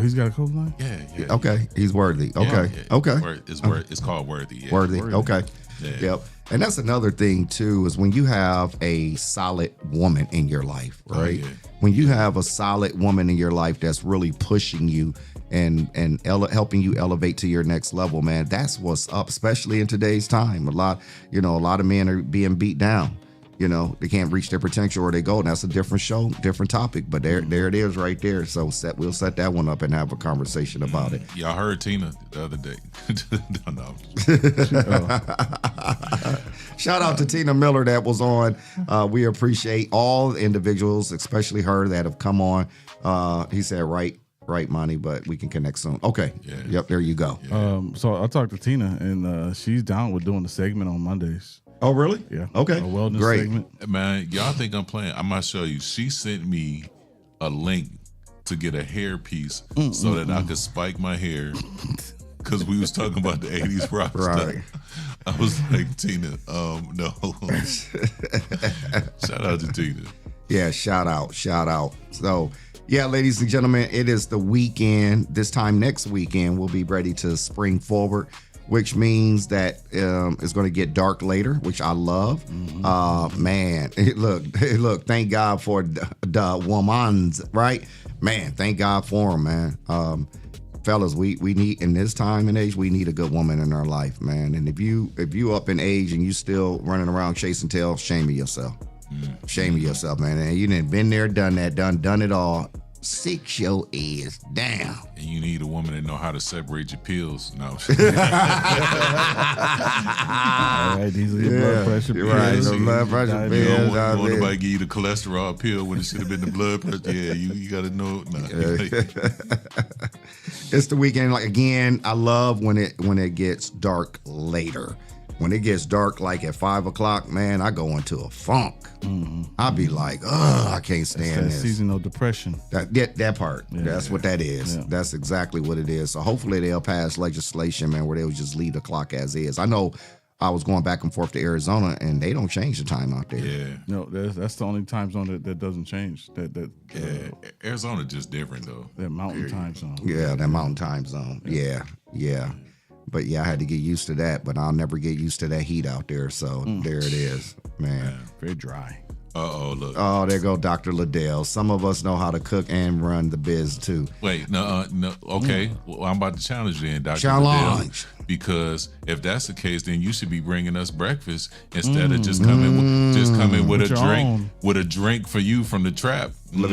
He's got a clothing line? Yeah. Okay, he's worthy. Okay, okay. It's called worthy. Yeah. Worthy. Okay. Yeah. Yep. And that's another thing too, is when you have a solid woman in your life, right? Oh, yeah. When you have a solid woman in your life that's really pushing you and helping you elevate to your next level, man, that's what's up, especially in today's time. A lot of men are being beat down. You know, they can't reach their potential or they go. And that's a different show, different topic. But there it is right there. So we'll set that one up and have a conversation about it. Y'all heard Tina the other day. No. Shout out to Tina Miller that was on. We appreciate all the individuals, especially her, that have come on. He said, right, Monty, but we can connect soon. Okay. Yeah. Yep, there you go. Yeah. So I talked to Tina, and she's down with doing the segment on Mondays. Oh, really? Yeah. Okay. A wellness Great. segment. Man, y'all think I'm playing? I'm gonna show you. She sent me a link to get a hair piece so that I could spike my hair because we was talking about the 80s rock stuff. I was like, Tina, no. Shout out to Tina. Yeah, shout out. So, yeah, ladies and gentlemen, it is the weekend. This time next weekend, we'll be ready to spring forward, which means that it's going to get dark later, which I love. Man, look, thank God for the womans, right? Man, thank God for them, man. Fellas, we need, in this time and age, we need a good woman in our life, man. And if you up in age and you still running around chasing tails, shame of yourself. Shame of yourself, man. And you done been there, done that, done it all. Sit your ass down. And you need a woman that know how to separate your pills. No. All right, these are your blood pressure pills. Right, no blood pressure pills. You don't want nobody give you the cholesterol pill when it should have been the blood pressure. Yeah, you got to know. No. It's the weekend. Like, again, I love when it gets dark later. When it gets dark, like at 5 o'clock, man, I go into a funk. I be like, I can't stand this. Seasonal depression. That part. Yeah, That's what that is. Yeah. That's exactly what it is. So hopefully they'll pass legislation, man, where they'll just leave the clock as is. I know I was going back and forth to Arizona, and they don't change the time out there. Yeah. No, that's the only time zone that doesn't change. Arizona just different though. That mountain time zone. Yeah, that mountain time zone. Yeah. But yeah, I had to get used to that, but I'll never get used to that heat out there. So there it is, man. Very dry. Look. Oh, there go Dr. Liddell. Some of us know how to cook and run the biz too. Wait, no. Okay, well, I'm about to challenge then, Dr. Challenge. Liddell, because if that's the case, then you should be bringing us breakfast instead of just coming with a drink for you from the trap. Let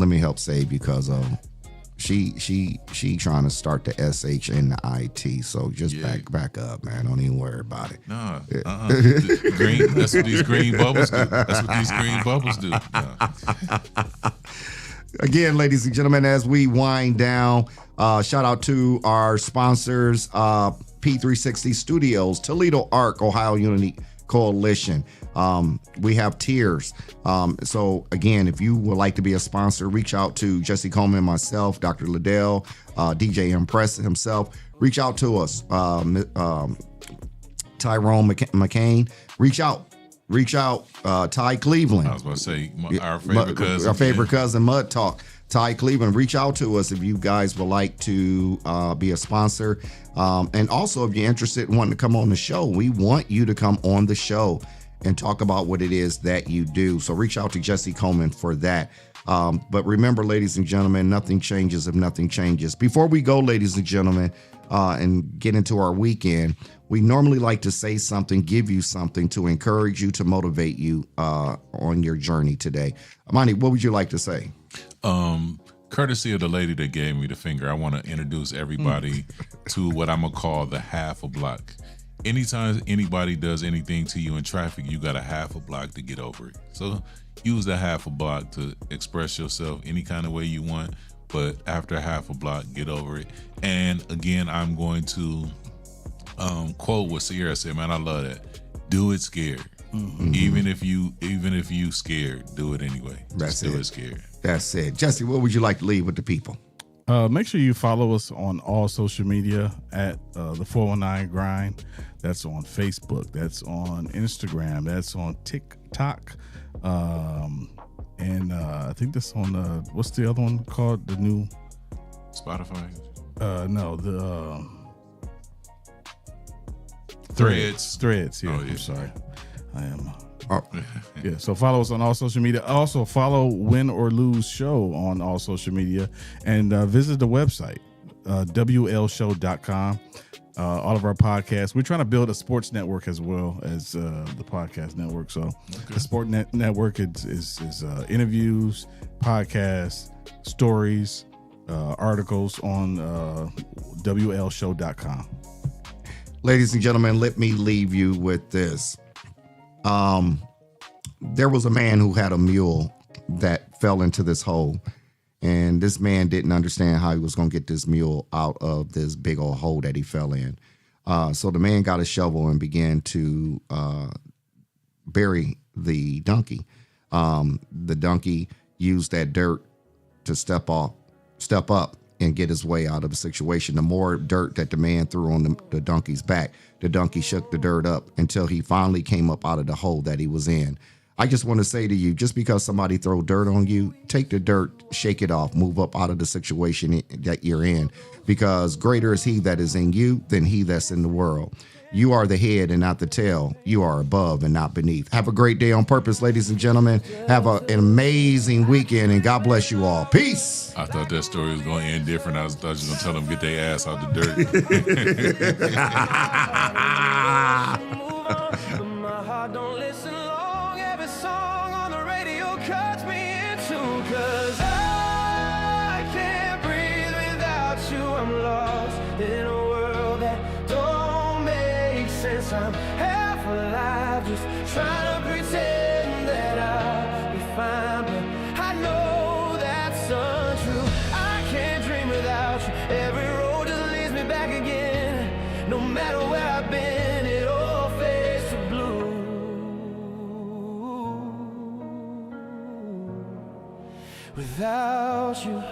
me help save you, cuz she trying to start the SH and the IT, so just back up, man. Don't even worry about it. Nah, green. That's what these green bubbles do. Nah. Again, ladies and gentlemen, as we wind down, shout out to our sponsors, P360 Studios, Toledo Arc, Ohio Unity Coalition. We have tiers. So again, if you would like to be a sponsor, reach out to Jesse Coleman and myself, Dr. Liddell, DJ Mpress himself. Reach out to us. Tyrone McCain. Reach out. Ty Cleveland. I was about to say our favorite cousin, Mud Talk. Ty Cleveland, reach out to us if you guys would like to be a sponsor. And also, if you're interested in wanting to come on the show, we want you to come on the show and talk about what it is that you do. So reach out to Jesse Coleman for that. But remember, ladies and gentlemen, nothing changes if nothing changes. Before we go, ladies and gentlemen, and get into our weekend, we normally like to say something, give you something to encourage you, to motivate you on your journey today. Monty, what would you like to say? courtesy of the lady that gave me the finger, I want to introduce everybody to what I'm going to call the half a block. Anytime anybody does anything to you in traffic, you got a half a block to get over it. So use the half a block to express yourself any kind of way you want, but after half a block, get over it. And again, I'm going to quote what Sierra said, man, I love that. Do it scared. Even if you scared, do it anyway. That's Just do it. it scared. That's it. Jesse, what would you like to leave with the people? Make sure you follow us on all social media at the 419 Grind. That's on Facebook. That's on Instagram. That's on TikTok. And I think that's on what's the other one called? The new Spotify? No, the Threads. Threads, yeah. Oh, yeah. I'm sorry. I am. Oh. Yeah, so follow us on all social media. Also follow Win or Lose Show on all social media, and visit the website, WLShow.com. All of our podcasts. We're trying to build a sports network as well as the podcast network. So the sport network is interviews, podcasts, stories, articles on WLShow.com. Ladies and gentlemen, let me leave you with this. There was a man who had a mule that fell into this hole, and this man didn't understand how he was going to get this mule out of this big old hole that he fell in. So the man got a shovel and began to bury the donkey. The donkey used that dirt to step up and get his way out of the situation. The more dirt that the man threw on the donkey's back, the donkey shook the dirt up until he finally came up out of the hole that he was in. I just want to say to you, just because somebody throw dirt on you, take the dirt, shake it off, move up out of the situation that you're in, because greater is he that is in you than he that's in the world. You are the head and not the tail. You are above and not beneath. Have a great day on purpose, ladies and gentlemen. Have an amazing weekend, and God bless you all. Peace. I thought that story was going to end different. I thought you were going to tell them get their ass out the dirt. But my heart don't listen long. Every song on the radio cuts me in two. 'Cause I can't breathe without you. I'm lost in a world that don't make sense. I'm half alive, just trying to pretend that I'll be fine. But I know that's untrue. I can't dream without you. Every road just leads me back again. No matter where I've been, it all fades to blue. Without you.